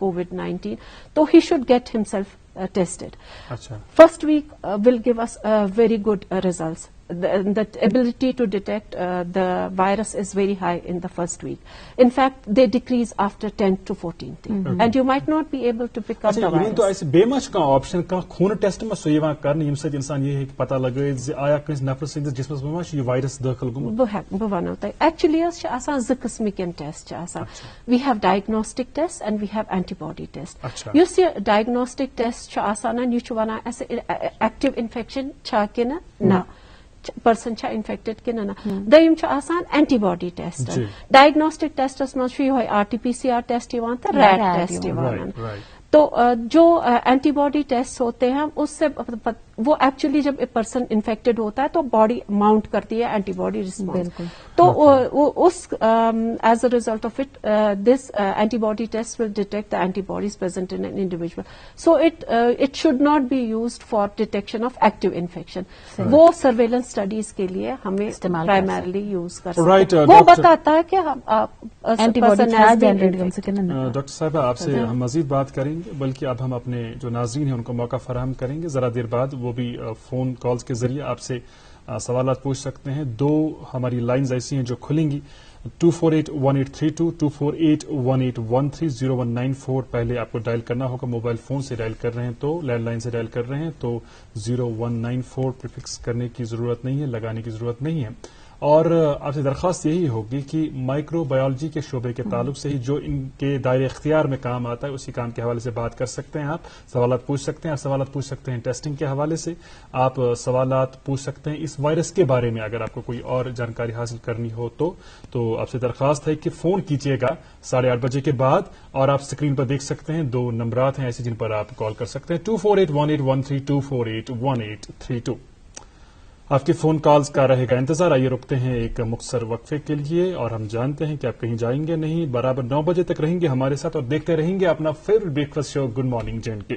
COVID-19, so he should get himself tested. Achha. First week will give us very good results. The ability to detect the virus is very high in the first week. In fact, they decrease after 10 to 14 days. And you might not be able to pick up the virus. تو ایسے بے مچ کانٛہہ option کانٛہہ خوٗن test ما سُہ یِوان کرنہٕ ییٚمہِ سۭتۍ اِنسان یہِ ہیٚکہِ پتہ لگٲوِتھ زِ آیا کٲنٛسہِ نفرٕ سٕنٛدِس جسمس منٛز ما چھُ یہِ وایرس دٲخل گوٚمُت. بہٕ ونو تۄہہِ ایکچُلی حظ چھِ آسان زٕ قٕسمٕکۍ ٹیسٹ چھِ آسان. We have diagnostic test and we have antibody test. یُس یہِ ڈایگنوسٹک ٹیسٹ چھُ آسان یہِ چھُ ونان اَسہِ ایکٹیو انفیکشن چھا کِنہٕ نہ, پرسن چھا انفیکٹڈ کنہ نہ. دوٚیِم چھُ آسان antibody test. Diagnostic tests منٛز چھُ یِہوے RT-PCR ٹیسٹ یِوان تہٕ ریٹ ٹیسٹ یِوان. تو جو اینٹی باڈی ٹیسٹ ہوتے ہیں اس سے وہ ایکچولی جب اے پرسن انفیکٹڈ ہوتا ہے تو باڈی ماؤنٹ کرتی ہے اینٹی باڈی رسپانس. تو اس as a result of it this antibody test will detect the anti bodies present in an individual. So it should not be used for detection of active infection. وہ surveillance studies کے لیے ہمیں primarily use کر سکتے ہیں. وہ بتاتا ہے کہ ڈاکٹر صاحبہ آپ سے ہم مزید بات کریں گے, بلکہ اب ہم اپنے جو ناظرین ہیں ان کو موقع فراہم کریں گے ذرا دیر بعد. وہ بھی فون کالز کے ذریعے آپ سے سوالات پوچھ سکتے ہیں. دو ہماری لائنز ایسی ہیں جو کھلیں گی, 2481832 2481813 0194 پہلے آپ کو ڈائل کرنا ہوگا. موبائل فون سے ڈائل کر رہے ہیں تو لینڈ لائن سے ڈائل کر رہے ہیں تو 0194 پریفکس کرنے کی ضرورت نہیں ہے, لگانے کی ضرورت نہیں ہے. اور آپ سے درخواست یہی ہوگی کہ مائکرو بایولوجی کے شعبے کے تعلق سے ہی جو ان کے دائرے اختیار میں کام آتا ہے اسی کام کے حوالے سے بات کر سکتے ہیں. آپ سوالات پوچھ سکتے ہیں. آپ سوالات پوچھ سکتے ہیں ٹیسٹنگ کے حوالے سے, آپ سوالات پوچھ سکتے ہیں اس وائرس کے بارے میں اگر آپ کو کوئی اور جانکاری حاصل کرنی ہو تو آپ سے درخواست ہے کہ فون کیجیے گا 8:30 بجے کے بعد. اور آپ اسکرین پر دیکھ سکتے ہیں دو نمبرات ہیں ایسے جن پر آپ کال کر سکتے ہیں, 2481813 2481832. آپ کے فون کالز کا رہے گا انتظار. آئیے رکتے ہیں ایک مختصر وقفے کے لیے اور ہم جانتے ہیں کہ آپ کہیں جائیں گے نہیں. برابر 9 بجے تک رہیں گے ہمارے ساتھ اور دیکھتے رہیں گے اپنا favourite breakfast show good morning J and کے.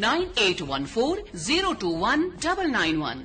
9814-021-991।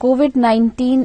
COVID-19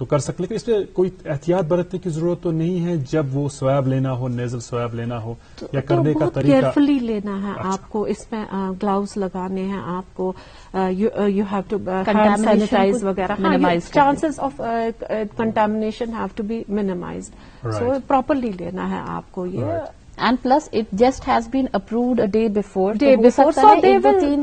تو کر سکتے, لیکن اس میں کوئی احتیاط برتنے کی ضرورت تو نہیں ہے جب وہ سواب لینا ہو, نیزل سواب لینا ہو, یا کرنے کا طریقہ کیئرفلی لینا ہے آپ کو. اس میں گلاؤز لگانے ہیں آپ کو, you have to hand sanitise وغیرہ, chances of contamination have to be minimised. So properly لینا ہے آپ کو یہ. And plus, it just has been approved a day before. So they will 2-3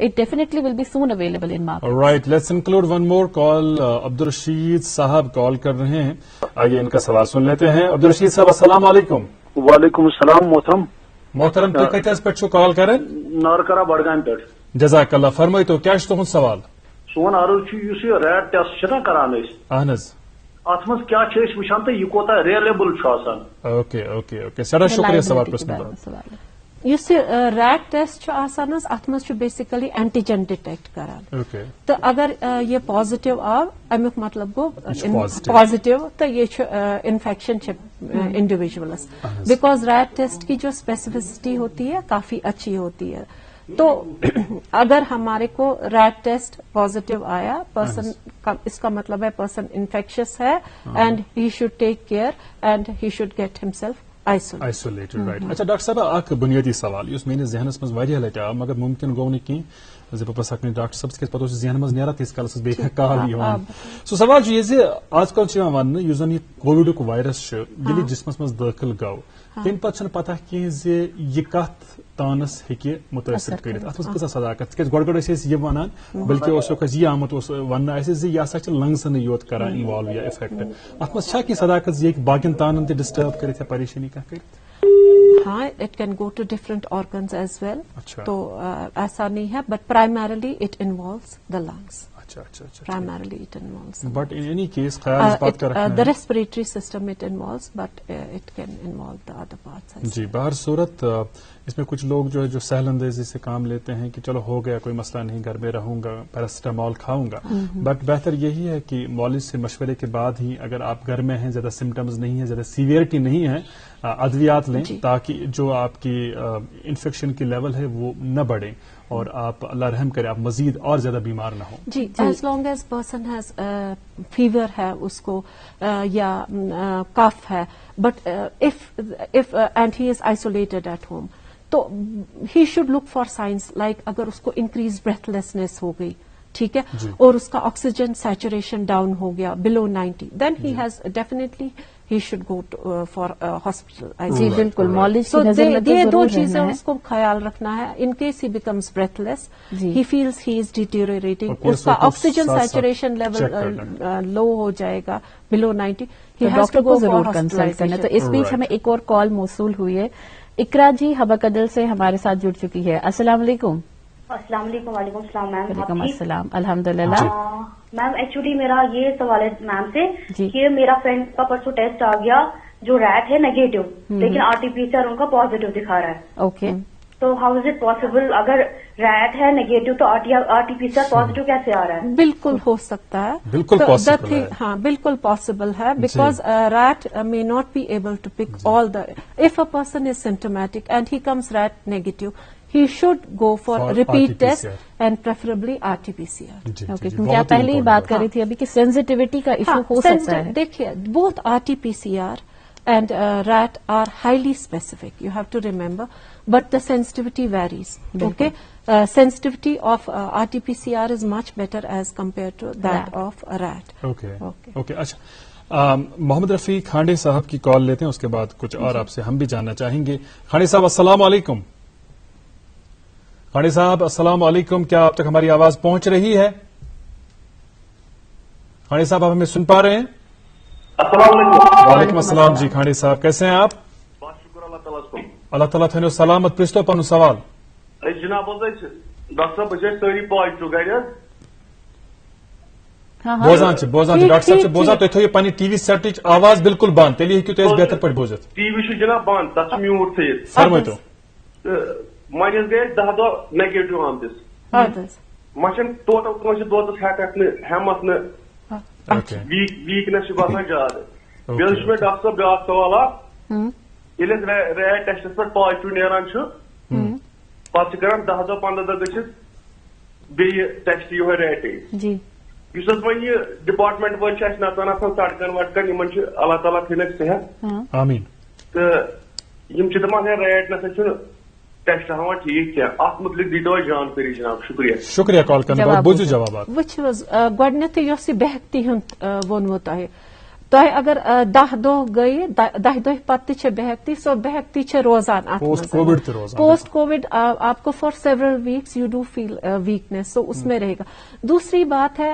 It definitely will be soon available in market. All right, let's include one more call. عبد الرشید صاحب کال کر رہے ہیں, آئیے ان کا سوال سن لیتے ہیں. عبد الرشید صاحب السلام علیکم. وعلیکم السلام محترم تھی کتس پہ کال کریں. نارکرا بڈگام پہ. جزاک اللہ, فرمائی تو کیا تہد سوال. سون عرض اس ریٹ ٹیسٹ کران اہن حظ ات من کیا وچان تو یہ کوتا ریلیبل اوکے اوکے اوکے سیٹھا شکریہ سوال پرسن. یس ریٹ ٹیسٹ ات مز بیسیکلی اینٹیجن ڈیٹیکٹ کران. تو اگر یہ پازیٹو آو امیک مطلب گو پازیٹو تو یہ infection individuals, because rate test کی جو اسپیسیفسٹی ہوتی ہے کافی اچھی ہوتی ہے. تو اگر ہمارے کو ریٹ ٹیسٹ پازیٹو آیا پرسن, اس کا مطلب ہے پرسن انفیکشس ہے, and he should take care and he should get himself isolated. Right. اچھا ڈاکٹر صاحب اخ بنیادی سوال اس میس ذہنس مز واریاہ لٹہ آو مگر ممکن گو نہ کہیں زِ بہ پرژھکھ ڈاکٹر صٲبس کیٛازِ پتہٕ اوس ذہن مز نیران تیٖتِس کالس بیٚیہِ کال یِوان. سُہ سوال چھُ یہِ زِ آز کل چھُ یِوان وننہٕ یُس زن یہِ کووِڈُک وایرس چھُ ییٚلہِ جسمس مز دٲخل گوٚو تمہِ پتہٕ چھنہٕ پتہ کینٛہہ زِ یہِ کتھ تانس ہیٚکہِ مُتٲثر کٔرِتھ. اتھ منٛز کۭژاہ صداقت, تِکیٛازِ گۄڈٕ ٲسۍ أسۍ یہِ ونان بلکہِ اوسُکھ اَسہِ یہِ آمُت اوس وننہٕ اَسہِ زِ یہِ ہسا چھِ لنگسنٕے یوت کران انوالو یا افیکٹ. اتھ منٛز چھا کینٛہہ صداقت زِ یہِ ہیٚکہِ باقین تانن تہِ ڈسٹرب کٔرِتھ یا پریشٲنی کانٛہہ کٔرِتھ؟ ہاں, it can go to different organs as well. تو ایسا نہیں ہے, but primarily it involves the lungs. Primarily it involves. But in any case, the respiratory system it involves, but it can involve the other parts. جی بہر صورت اس میں کچھ لوگ جو ہے جو سہل اندیزی سے کام لیتے ہیں کہ چلو ہو گیا کوئی مسئلہ نہیں, گھر میں رہوں گا, پیراسیٹامول کھاؤں گا. بٹ بہتر یہی ہے کہ مولوی سے مشورے کے بعد ہی, اگر آپ گھر میں ہیں, زیادہ سمٹمز نہیں ہیں, زیادہ سیویئرٹی نہیں ہے, ادویات لیں تاکہ جو آپ کی انفیکشن کی لیول ہے وہ نہ بڑھے اور آپ اللہ رحم کرے آپ مزید اور زیادہ بیمار نہ ہوں. جی, as long as person has fever ہے اس کو یا کف ہے, but if and he is isolated at home, تو he should look for signs like اگر اس کو انکریز بریتھ لیسنس ہو گئی, ٹھیک ہے, اور اس کا آکسیجن سیچوریشن ڈاؤن ہو گیا below 90, then he has definitely he should go for hospital. جی بالکل, مالج so یہ دو چیزیں اس کو خیال رکھنا ہے. in case he becomes breathless, he feels he is deteriorating, اس کا آکسیجن سیچوریشن لیول لو ہو جائے گا below 90, he has to go for hospitalization. تو اس بیچ ہمیں ایک اور کال موصول ہوئی ہے. اقرا جی حبقدل سے ہمارے ساتھ جڑ چکی ہے. السلام علیکم. السلام علیکم. وعلیکم السلام میم. وعلیکم السلام. الحمد للہ. میم ایکچولی میرا یہ سوال ہے میم سے کہ میرا فرینڈ کا پرسوں ٹیسٹ آ گیا جو ریٹ ہے نیگیٹو, لیکن R T P C R ان کا پازیٹو دکھا رہا ہے. اوکے, تو ہاؤ از اٹ پاسبل, اگر ریٹ ہے نیگیٹو تو R T P C R positive کیسے آ رہا ہے؟ بالکل ہو سکتا ہے, بالکل پاسبل ہے. ہاں بالکل پاسبل ہے, because rate may not be able to pick all the, if a person is symptomatic and he comes rat negative, he should go for repeat test and preferably RT-PCR. کیونکہ آپ پہلے ہی بات کر رہی تھی ابھی کہ سینسٹیوٹی کا ایشو ہو سکتا ہے. دیکھیے both RT-PCR and rat are highly specific, you have to remember, but the sensitivity varies. Okay, sensitivity of RT-PCR is much better as compared to that of rat. Okay. اچھا, محمد رفیع کھانڈے صاحب کی کال لیتے ہیں, اس کے بعد کچھ اور آپ سے ہم بھی جاننا چاہیں گے. کھانڈے صاحب السلام علیکم. کھانڈے صاحب السلام علیکم, کیا آپ تک ہماری آواز پہنچ رہی ہے؟ کھانڈے صاحب آپ ہمیں سن پا رہے ہیں؟ السلام علیکم. وعلیکم السلام. جی کھانڈے صاحب کیسے ہیں آپ؟ بہت شکر اللہ تعالیٰ کو. اللہ تعالیٰ تھنو سلامت. پرستو پن سوال. جناب ڈاکٹر صاحب بہت ساری پازیٹو گھر بوزان ڈاکٹر صاحب بوزان تھی تھو پنہ ٹی وی سیٹچ آواز بالکل بند, تیلی ہیکو تھی بہتر پہ بوزت. ٹی وی جناب بند, تک میوٹ تھیت. فرمائیتو. منس گئی 10 دہ نیگیٹو آمتس, مچھن ٹوٹل کٲنٛسہِ دۄدس ہیٚککھ نہٕ ہیٚمت نہٕ ویٖکنیس چھِ باسان زیادٕ. بیٚیہِ چھُ مےٚ ڈاکٹر صٲب بیٛاکھ سوال اکھ, ییٚلہِ أسۍ ریٹ ٹیسٹس پٮ۪ٹھ پازیٹو نیران چھُ پتہٕ چھِ کران 10 دۄہ 15 دۄہ گٔژھِتھ بیٚیہِ ٹیسٹ یِہوے ریٹے جی یُس حظ وۄنۍ یہِ ڈپارٹمنٹ وٲلۍ چھِ اَسہِ نژان آسان سڑکن وڑکن یِمن چھُ اللہ تعالیٰ تھٲینکھ صحت آمیٖن تہٕ یِم چھِ دپان ہے ریٹ نسا چھُنہٕ ٹیسٹ ہاوان ٹھیٖک کینٛہہ اتھ متعلق دیٖتو اَسہِ جانکٲری جناب شُکریہ شُکریہ کال کرنہٕ باپتھ بوٗزِو جوابات وٕچھِو حظ گۄڈٕنیتھٕے یۄس یہِ بےٚہٮ۪کتی ہُنٛد ووٚنوٕ تۄہہِ اگر 10 دۄہ گٔیہِ 10 دۄہ پتہٕ تہِ چھِ بےٚہٮ۪کتی سۄ بےٚہٮ۪کتی چھِ روزان اتھ منٛز پوسٹ کووڈ آپ کو for several weeks you do feel weakness so اس میں رہے گا. دوسری بات ہے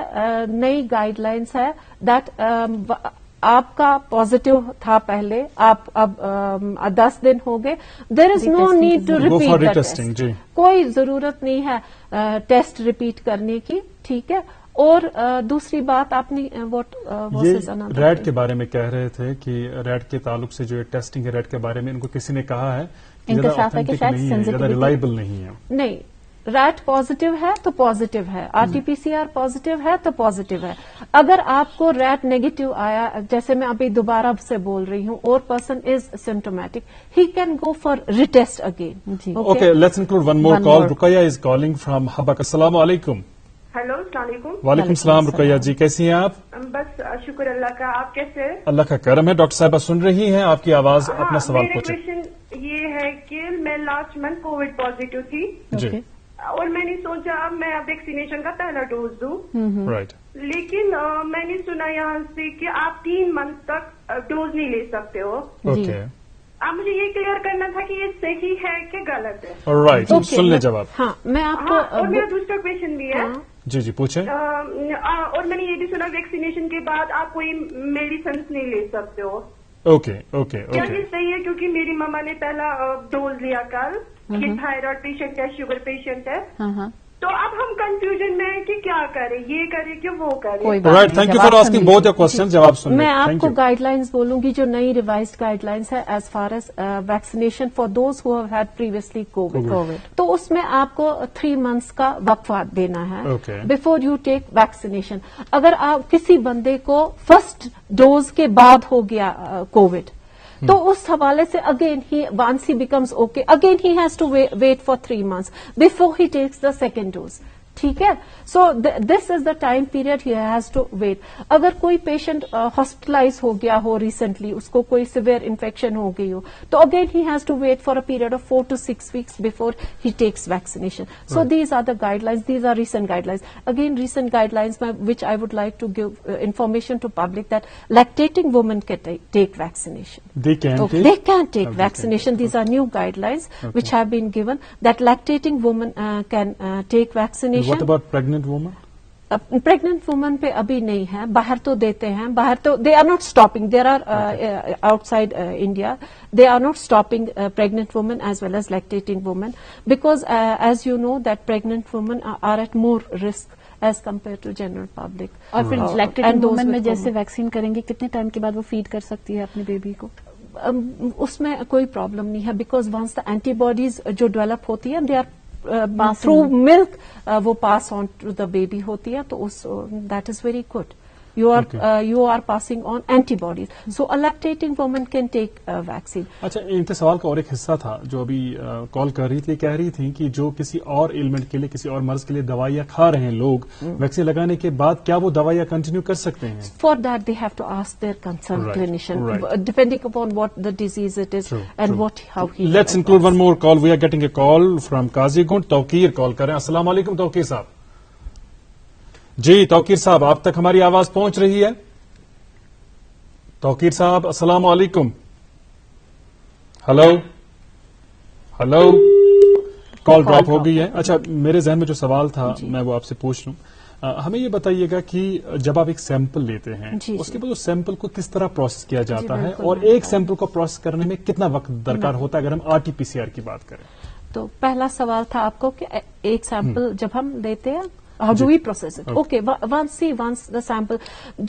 نئی گائیڈ لائنس ہے دیٹ آپ کا پازیٹو تھا پہلے آپ اب 10 دن ہو گئے there is no need to repeat the test کوئی ضرورت نہیں ہے ٹیسٹ ریپیٹ کرنے کی ٹھیک ہے. اور دوسری بات آپ نے ریٹ کے بارے میں کہہ رہے تھے کہ ریٹ کے تعلق سے جو ٹیسٹنگ ہے ریٹ کے بارے میں ان کو کسی نے کہا ہے زیادہ ریلائبل نہیں ہے. نہیں ریٹ پازیٹو ہے تو پازیٹو ہے RT-PCR پازیٹو ہے تو پازیٹو ہے. اگر آپ کو ریٹ نیگیٹو آیا جیسے میں ابھی دوبارہ سے بول رہی ہوں اور person is symptomatic he can go for retest again. Okay let's include one more call. Ruqayya is calling from Habak. السلام علیکم. ہیلو السلام علیکم. وعلیکم السلام رقیہ جی کیسی ہیں آپ؟ بس شکر اللہ کا. آپ کیسے؟ اللہ کا کرم ہے. ڈاکٹر صاحبہ سن رہی ہیں آپ کی آواز اپنا سوال پوچھیں. میرا کویشچن یہ ہے کہ میں لاسٹ منتھ کووڈ پازیٹو تھی جی اور میں نے سوچا اب میں ویکسینیشن کا پہلا ڈوز دوں. رائٹ. لیکن میں نے سنا یہاں سے کہ آپ 3 منتھ تک ڈوز نہیں لے سکتے ہو. اوکے اب مجھے یہ کلیئر کرنا تھا کہ یہ صحیح ہے کہ غلط ہے. رائٹ سن لیں جواب. ہاں میں آپ کو اور میرا دوسرا کویشچن بھی ہے. جی جی پوچھیں. اور میں نے یہ بھی سنا ویکسینیشن کے بعد آپ کوئی میڈیسنس نہیں لے سکتے ہو. اوکے اوکے کیا اوکے یہ صحیح ہے کیونکہ میری ماما نے پہلا ڈوز لیا کل. یہ تھائرائڈ پیشنٹ ہے شوگر پیشنٹ ہے تو اب ہم کنفیوژن میں ہیں کہ کیا کریں یہ کریں کہ وہ کریں. Right thank you for asking both your question. جواب سن میں آپ کو گائیڈ لائنس بولوں گی جو نئی ریوائزڈ گائیڈ لائنس ہے as far as vaccination for those who have had previously Covid. تو اس میں آپ کو 3 منتھس کا وقفہ دینا ہے بفور یو ٹیک ویکسینیشن. اگر آپ کسی بندے کو فرسٹ ڈوز کے بعد ہو گیا کووڈ تو اس حوالے سے again he once he becomes okay again he has to wait for 3 months before he takes the second dose. ٹھیک ہے. So this is the time period he has to wait. اگر کوئی پیشنٹ ہاسپٹلائز ہو گیا ہو recently اس کو کوئی severe infection ہو گئی ہو تو again he has to wait for a period of 4 to 6 weeks before he takes vaccination. So these are the guidelines. These are recent guidelines. Again recent guidelines which I would like to give information to public that lactating women can take vaccination. They can take vaccination. These are new guidelines which have been given that lactating women can take vaccination. What about pregnant women? Pregnant women پہ ابھی نہیں ہے. باہر تو دیتے ہیں. باہر تو they are not stopping. There are outside India they are not stopping pregnant women as well as lactating women because as you know that pregnant women are at more risk as compared to general public. اور پھر لیکٹیٹنگ women میں جیسے vaccine کریں گے کتنے time کے بعد وہ فیڈ کر سکتی ہے اپنے بیبی کو؟ اس میں کوئی پرابلم نہیں ہے بیکاز ونس دا اینٹی باڈیز جو ڈیولپ ہوتی ہے دے آر تھرو ملک وہ پاس آن ٹو دا بیبی ہوتی ہے تو that is very good. You are passing on antibodies. So a lactating woman can take vaccine. اچھا ان کے سوال کا اور ایک حصہ تھا جو ابھی کال کر رہی تھی کہہ رہی تھی کہ جو کسی اور ایلمنٹ کے لیے کسی اور مرض کے لیے دوائیاں کھا رہے ہیں لوگ ویکسین لگانے کے بعد کیا وہ دوائیاں کنٹینیو کر سکتے ہیں؟ For that they have to ask their concerned clinician depending upon what the disease it is and how he. Let's include one more call. We are getting a call from Kazigund. توقیر کال کر رہے ہیں. السلام علیکم توقیر صاحب. جی توقیر صاحب آپ تک ہماری آواز پہنچ رہی ہے؟ توقیر صاحب السلام علیکم. ہلو ہلو کال ڈراپ ہو گئی ہے. اچھا میرے ذہن میں جو سوال تھا میں وہ آپ سے پوچھ لوں. ہمیں یہ بتائیے گا کہ جب آپ ایک سیمپل لیتے ہیں اس کے بعد اس سیمپل کو کس طرح پروسیس کیا جاتا ہے اور ایک سیمپل کو پروسیس کرنے میں کتنا وقت درکار ہوتا ہے اگر ہم RT-PCR کی بات کریں؟ تو پہلا سوال تھا آپ کو کہ ایک سیمپل جب ہم لیتے ہیں how do we process it? Okay, once the sample,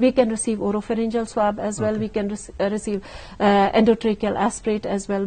We can receive oropharyngeal swab as well. We can receive endotracheal aspirate as well.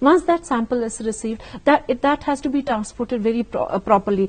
Once that sample is received, that has to be transported very properly.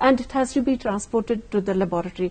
and it has to be transported to the laboratory.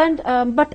And but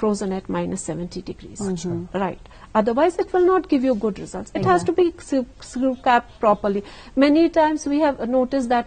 frozen at -70 degrees. Right. Otherwise, it will not give you good results. It has to be screw capped properly. Many times we have noticed that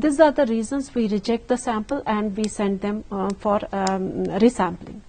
these are the reasons we reject the sample and we send them for resampling.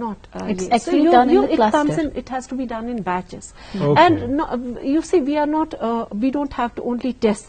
not. It's actually done in the cluster. It has to be done in batches. Okay. And you see, we don't have to only test.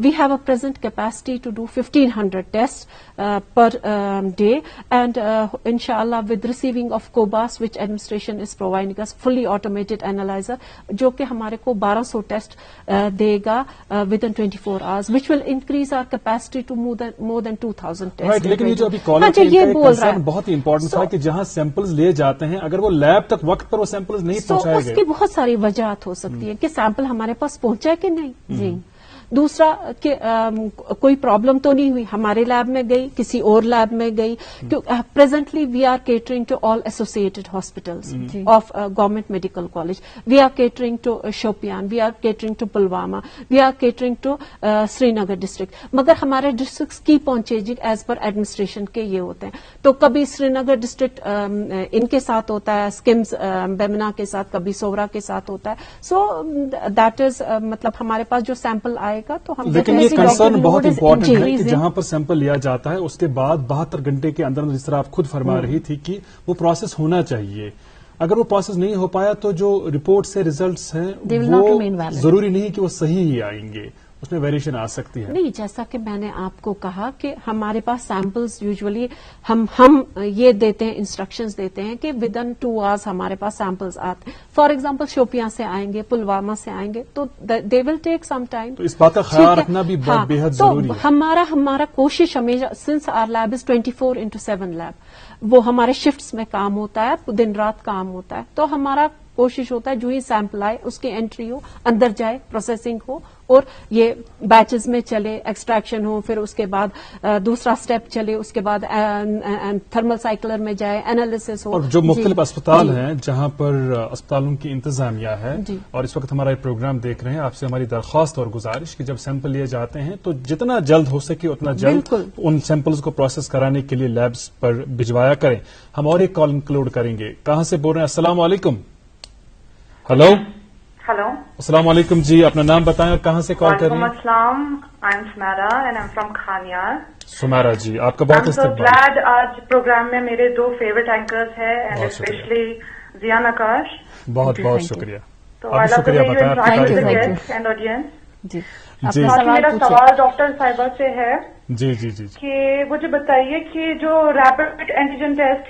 we have a present capacity to do 1500 tests per day, and inshallah with receiving of COBAS, which administration is providing us fully automated analyzer, جو کہ ہمارے کو 1200 test they God within 24 hours, which will increase our capacity to more than 2000 tests. لیکن یہ جو ابھی college کا بہت ہی امپورٹنٹ تھا کہ جہاں سیمپلز لیے جاتے ہیں اگر وہ لیب تک وقت پر وہ سیمپلز نہیں پہنچائے گئے، اس کی بہت ساری وجوہات ہو سکتی ہیں کہ سیمپل ہمارے پاس پہنچا کہ نہیں. جی دوسرا کہ کوئی پرابلم تو نہیں ہوئی، ہمارے لیب میں گئی، کسی اور لیب میں گئی. Presently we are catering to all associated hospitals of government medical college. We are catering to Shopian, we are catering to Pulwama, we are catering to Srinagar district. مگر ہمارے ڈسٹرکٹس کی پہنچیجنگ ایز پر ایڈمنسٹریشن کے یہ ہوتے ہیں. تو کبھی سری نگر ڈسٹرکٹ ان کے ساتھ ہوتا ہے، اسکمز بیمنا کے ساتھ، کبھی سورا کے ساتھ ہوتا ہے. سو دیٹ از مطلب ہمارے پاس جو سیمپل آئے گا تو ہم. لیکن یہ کنسرن بہت امپورٹنٹ ہے کہ جہاں پر سیمپل لیا جاتا ہے اس کے بعد 72 گھنٹے کے اندر، جس طرح آپ خود فرما رہی تھی کہ وہ پروسیس ہونا چاہیے. اگر وہ پروسیس نہیں ہو پایا تو جو رپورٹ سے ریزلٹس ہیں وہ ضروری نہیں کہ وہ صحیح ہی آئیں گے، اس میں ویریشن آ سکتی ہے. نہیں، جیسا کہ میں نے آپ کو کہا کہ ہمارے پاس سیمپلز یوزلی ہم یہ دیتے ہیں، انسٹرکشنز دیتے ہیں کہ ود ان 2 hours ہمارے پاس سیمپلز آتے ہیں. فار ایگزامپل شوپیاں سے آئیں گے، پلوامہ سے آئیں گے، تو دے ول ٹیک سم ٹائم. تو اس بات کا خیال رکھنا بھی بے حد ضروری ہے. ہمارا کوشش ہمیشہ، since our lab is 24/7 lab, وہ ہمارے شفٹس میں کام ہوتا ہے، دن رات کام ہوتا ہے. تو ہمارا کوشش ہوتا ہے جو ہی سیمپل آئے اس کی انٹری ہو، اندر جائے، پروسیسنگ ہو، اور یہ بیچز میں چلے، ایکسٹریکشن ہو، پھر اس کے بعد دوسرا سٹیپ چلے، اس کے بعد تھرمل سائیکلر میں جائے، انالیسس ہو. اور جو مختلف اسپتال ہیں جہاں پر اسپتالوں کی انتظامیہ ہے اور اس وقت ہمارا یہ پروگرام دیکھ رہے ہیں، آپ سے ہماری درخواست اور گزارش کہ جب سیمپل لیے جاتے ہیں تو جتنا جلد ہو سکے اتنا جلد ان سیمپلز کو پروسیس کرانے کے لیے لیبس پر بھجوایا کریں. ہم اور ایک کال انکلوڈ کریں گے. کہاں سے بول رہے ہیں؟ السلام علیکم. ہلو السلام علیکم جی، اپنا نام بتائیں اور کہاں سے کال کر رہی ہیں؟ وعلیکم السلام، I am Samira and I am from Khanyar. Samira ji, آپ کا بہت استقبال. گلیڈ آج پروگرام میں میرے 2 فیوریٹ اینکرز ہیں اینڈ اسپیشلی زیان آکاش. بہت بہت شکریہ. تو I love the way you invite the guest and audience. میرا سوال ڈاکٹر صاحبہ سے ہے جی جی جی کہ مجھے بتائیے کہ جو ریپڈ اینٹیجن ٹیسٹ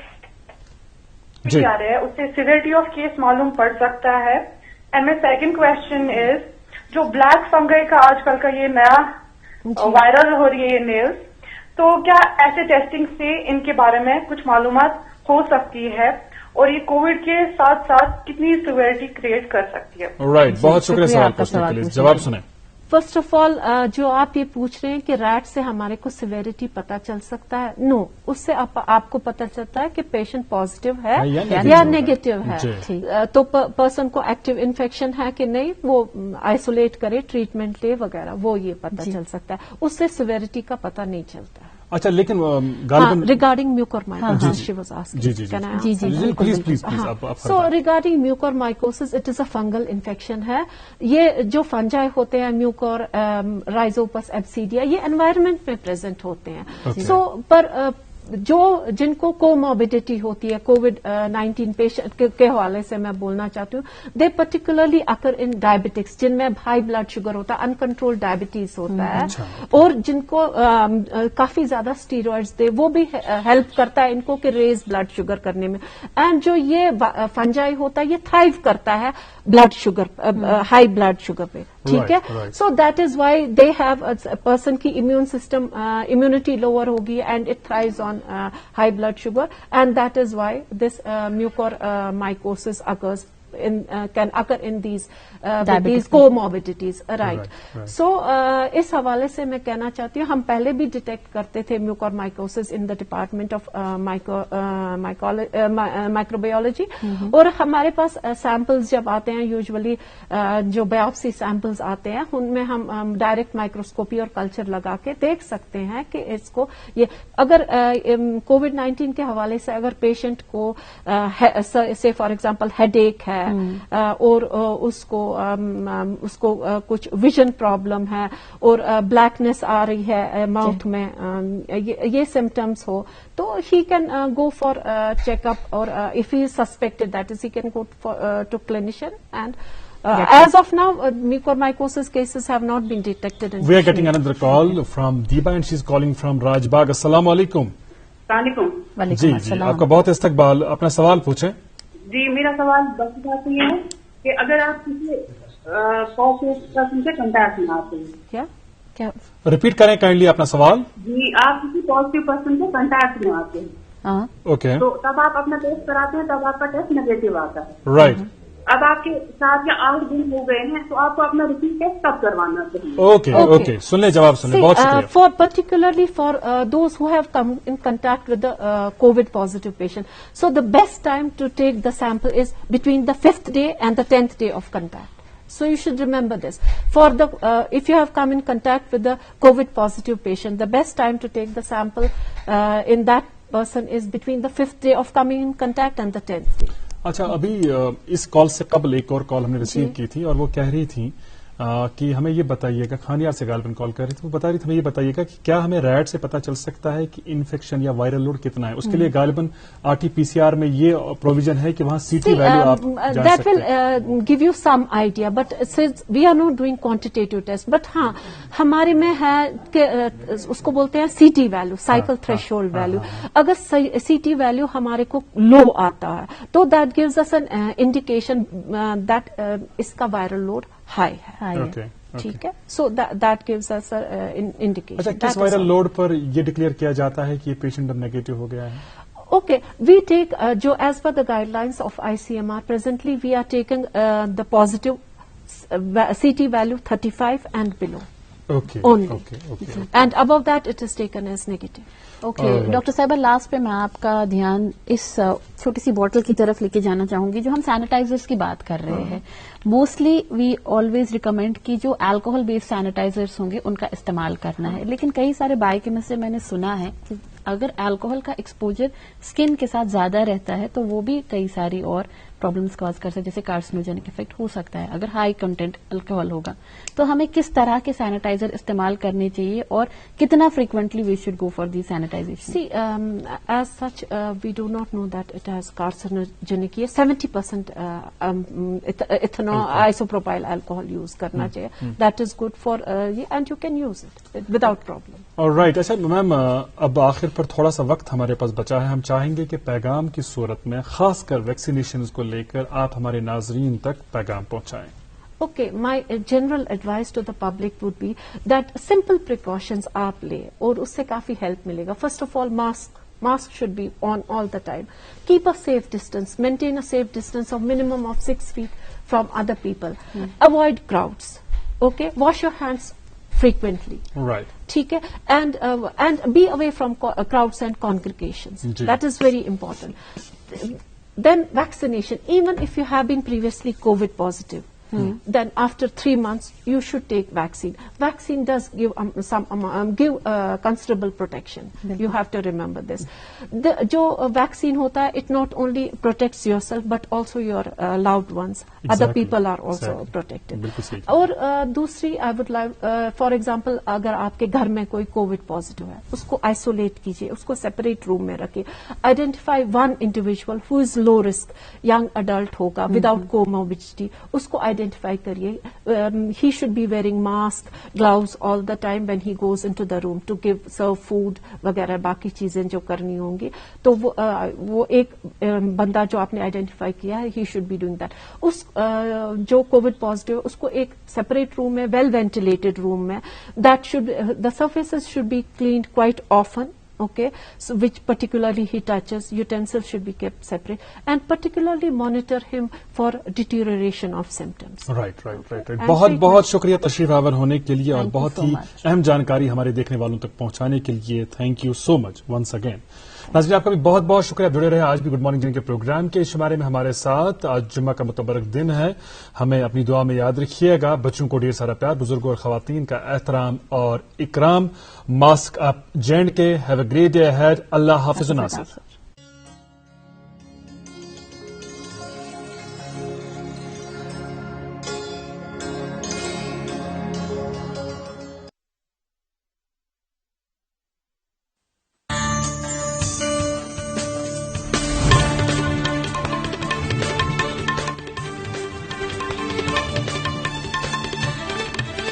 جا رہے ہیں اس سے سیویرٹی آف کیس معلوم پڑ سکتا ہے. And my second question is جو بلیک فنگئی کا آج کل کا یہ نیا وائرل ہو رہی ہے یہ نیلز، تو کیا ایسے ٹیسٹنگ سے ان کے بارے میں کچھ معلومات ہو سکتی ہے اور یہ کووڈ کے ساتھ ساتھ کتنی سیویرٹی کریٹ کر سکتی ہے؟ رائٹ، بہت شکریہ سوال پوچھنے کے لیے. جواب سنیں. فرسٹ آف آل جو آپ یہ پوچھ رہے ہیں کہ ریٹ سے ہمارے کو سیویرٹی پتا چل سکتا ہے، نو، اس سے آپ کو پتا چلتا ہے کہ پیشنٹ پازیٹیو ہے یا نیگیٹو ہے. تو پرسن کو ایکٹیو انفیکشن ہے کہ نہیں، وہ آئسولیٹ کرے، ٹریٹمنٹ لے وغیرہ، وہ یہ پتا چل سکتا ہے. اس سے سیویرٹی کا پتا نہیں چلتا ہے. اچھا، لیکن regarding mucormycosis, so regarding mucormycosis it is a fungal infection ہے. یہ جو فنجائی ہوتے ہیں میوکور رائزوپس ایبسیڈیا، یہ انوائرمنٹ میں پریزنٹ ہوتے ہیں. سو پر جن کو کوموربیڈیٹی ہوتی ہے کووڈ-19 پیشنٹ کے حوالے سے میں بولنا چاہتی ہوں، دے پرٹیکولرلی اکر ان ڈائبٹکس، جن میں ہائی بلڈ شوگر ہوتا ہے، انکنٹرول ڈائبٹیز ہوتا ہے، اور جن کو کافی زیادہ اسٹیرائڈز دے، وہ بھی ہیلپ کرتا ہے ان کو کہ ریز بلڈ شوگر کرنے میں. اینڈ جو یہ فنجائی ہوتا ہے یہ تھرائیو کرتا ہے blood sugar, high blood sugar پہ. ٹھیک ہے. So that is why they have person کی امیون سسٹم امیونٹی لوور ہوگی and it thrives on high blood sugar, and that is why this mucormycosis can occur in these comorbidities, right. So اس حوالے سے میں کہنا چاہتی ہوں، ہم پہلے بھی ڈیٹیکٹ کرتے تھے میوکورمائکوسس ان دا ڈپارٹمنٹ آف مائکروبیولوجی، اور ہمارے پاس سیمپلز جب آتے ہیں، یوزلی جو بایوپسی سیمپلز آتے ہیں، ان میں ہم ڈائریکٹ مائکروسکوپی اور کلچر لگا کے دیکھ سکتے ہیں کہ اس کو یہ اگر کووڈ-19 کے حوالے سے اگر پیشنٹ کو سے فار ایگزامپل ہیڈ ایک ہے اور اس کو کچھ ویژن پرابلم ہے اور بلیکنیس آ رہی ہے ماؤتھ میں، یہ سمٹمس ہو، تو he can go for check up, اور if he is suspected that is he can go to clinician. And as of now, mucormycosis cases have not been detected. We are getting another call from Deepa, and she's calling from Rajbagh. Assalamu alaikum. السلام علیکم. جی آپ کا بہت استقبال. اپنا سوال پوچھیں. جی میرا سوال بس بات یہ ہے کہ اگر آپ کسی پازیٹیو سے کنٹیکٹ میں آتے ہیں, کیا ریپیٹ کریں کائنڈلی اپنا سوال. جی آپ کسی پازیٹیو پرسن سے کنٹیکٹ میں آتے ہیں, اوکے, تو تب آپ اپنا ٹیسٹ کراتے ہیں, تب آپ کا ٹیسٹ نیگیٹو آتا ہے, رائٹ. اب آپ کے 7 یا 8 دن ہو گئے ہیں, تو آپ کو اپنا ریپیٹ ٹیسٹ کب کروانا چاہیے؟ اوکے, سن لیں جواب سن لیں. بہت شکریہ. For particularly for those who have come in contact with the COVID positive patient, so the best time to take the sample is between the 5th day and the 10th day of contact. So you should remember this. For the if you have come in contact with the COVID positive patient, the best time to take the sample in that person is between the 5th day of coming in contact and the 10th day. اچھا, ابھی اس کال سے قبل ایک اور کال ہم نے receive کی تھی, اور وہ کہہ رہی تھی کہ ہمیں یہ بتائیے گا, خانیار سے غالباً کال کر رہی تھی, وہ بتا رہی تھی ہمیں یہ بتائیے گا کہ کیا ہمیں ریٹ سے پتہ چل سکتا ہے کہ انفیکشن یا وائرل لوڈ کتنا ہے. اس کے لیے غالباً RT-PCR میں یہ پروویژن ہے کہ وہاں CT ویلیو آپ جان that سکتے will ہیں. give you some idea, but since we are not doing quantitative test, but ہاں ہمارے میں ہے کہ اس کو بولتے ہیں CT value, cycle threshold value. اگر CT ویلو ہمارے کو لو آتا ہے تو that gives us an indication that اس کا وائرل لوڈ ہائی ہے. ٹھیک ہے, so that gives us indication. اچھا, کس وائرل لوڈ پر یہ ڈکلیئر کیا جاتا ہے کہ یہ پیشنٹ اب نیگیٹو ہو گیا ہے؟ اوکے, وی ٹیک جو as per the guide lines of ICMR presently we are taking the positive CT value 35 and below. Only. And above that it is taken as negative. Okay doctor صاحبہ, last پہ میں آپ کا دھیان اس چھوٹی سی بوٹل کی طرف لے کے جانا چاہوں گی جو ہم سینیٹائزرز کی بات کر رہے ہیں. موسٹلی وی آلویز ریکمینڈ کی جو الکوہول بیسڈ سینیٹائزرز ہوں گے ان کا استعمال کرنا ہے, لیکن کئی سارے بائی کیمسٹ سے میں نے سنا ہے کہ اگر الکوہول کا ایکسپوجر اسکن کے ساتھ زیادہ رہتا ہے تو وہ بھی کئی ساری اور پرابلمس کاز کر سکتے ہیں, جیسے کارسینوجینک افیکٹ ہو سکتا ہے اگر ہائی کنٹینٹ الکوہول ہوگا. تو ہمیں کس طرح کے سینیٹائزر استعمال کرنے چاہیے اور کتنا frequently we should go for the sanitization? See as such we do not know that it has carcinogenic. یہ 70% ایتھنول آئسوپروپائل الکوہول یوز کرنا چاہیے. That is good for and you can use it without problem. Right. اچھا ma'am, اب آخر پر تھوڑا سا وقت ہمارے پاس بچا ہے, ہم چاہیں گے کہ پیغام کی صورت میں خاص کر ویکسینیشن کو لے کر آپ ہمارے ناظرین تک پیغام پہنچائیں. Okay, my general advice to the public would be that simple precautions آپ لیں اور اس سے کافی ہیلپ ملے گا. First of all, mask should be on all the time. Keep a safe distance. Maintain a safe distance of minimum of 6 feet from other people. Avoid crowds. Okay, wash your hands frequently. Right. ٹھیک ہے, and be away from crowds and congregations. That is very important. Then vaccination. Even if you have been previously COVID positive, then after 3 months you should take vaccine. Vaccine does give considerable protection. You have to remember this. Jo vaccine hota hai, it not only protects yourself but also your loved ones. Other people are also protected. Aur dusri I would like, for example, agar aapke ghar mein koi COVID positive hai, usko isolate kijiye, usko separate room mein rakhiye. Identify one individual who is low risk, young adult hoga without comorbidity, usko identify کریے. He should be wearing mask, gloves all the time when he goes into the room to serve food وغیرہ باقی چیزیں جو کرنی ہوں گی. تو وہ ایک بندہ جو آپ نے آئیڈینٹیفائی کیا ہے, he should be doing that. اس جو کووڈ پازیٹیو اس کو ایک سیپریٹ روم میں, ویل وینٹیلیٹڈ روم میں, that should the surfaces should be cleaned quite often. Okay, so which particularly he touches, utensils should be kept separate, and particularly monitor him for deterioration of symptoms. Right. بہت بہت شکریہ تشریف آور ہونے کے لیے اور بہت ہی اہم جانکاری ہمارے دیکھنے والوں تک پہنچانے کے لیے. Thank you so much once again. ناظرین آپ کا بھی بہت بہت شکریہ, جڑے رہے آج بھی گڈ مارننگ جن کے پروگرام کے شمارے میں ہمارے ساتھ. آج جمعہ کا متبرک دن ہے, ہمیں اپنی دعا میں یاد رکھیے گا. بچوں کو ڈھیر سارا پیار, بزرگوں اور خواتین کا احترام اور اکرام. ماسک اپ, جینڈ کے. Have a great day ahead. اللہ حافظ. ناصر.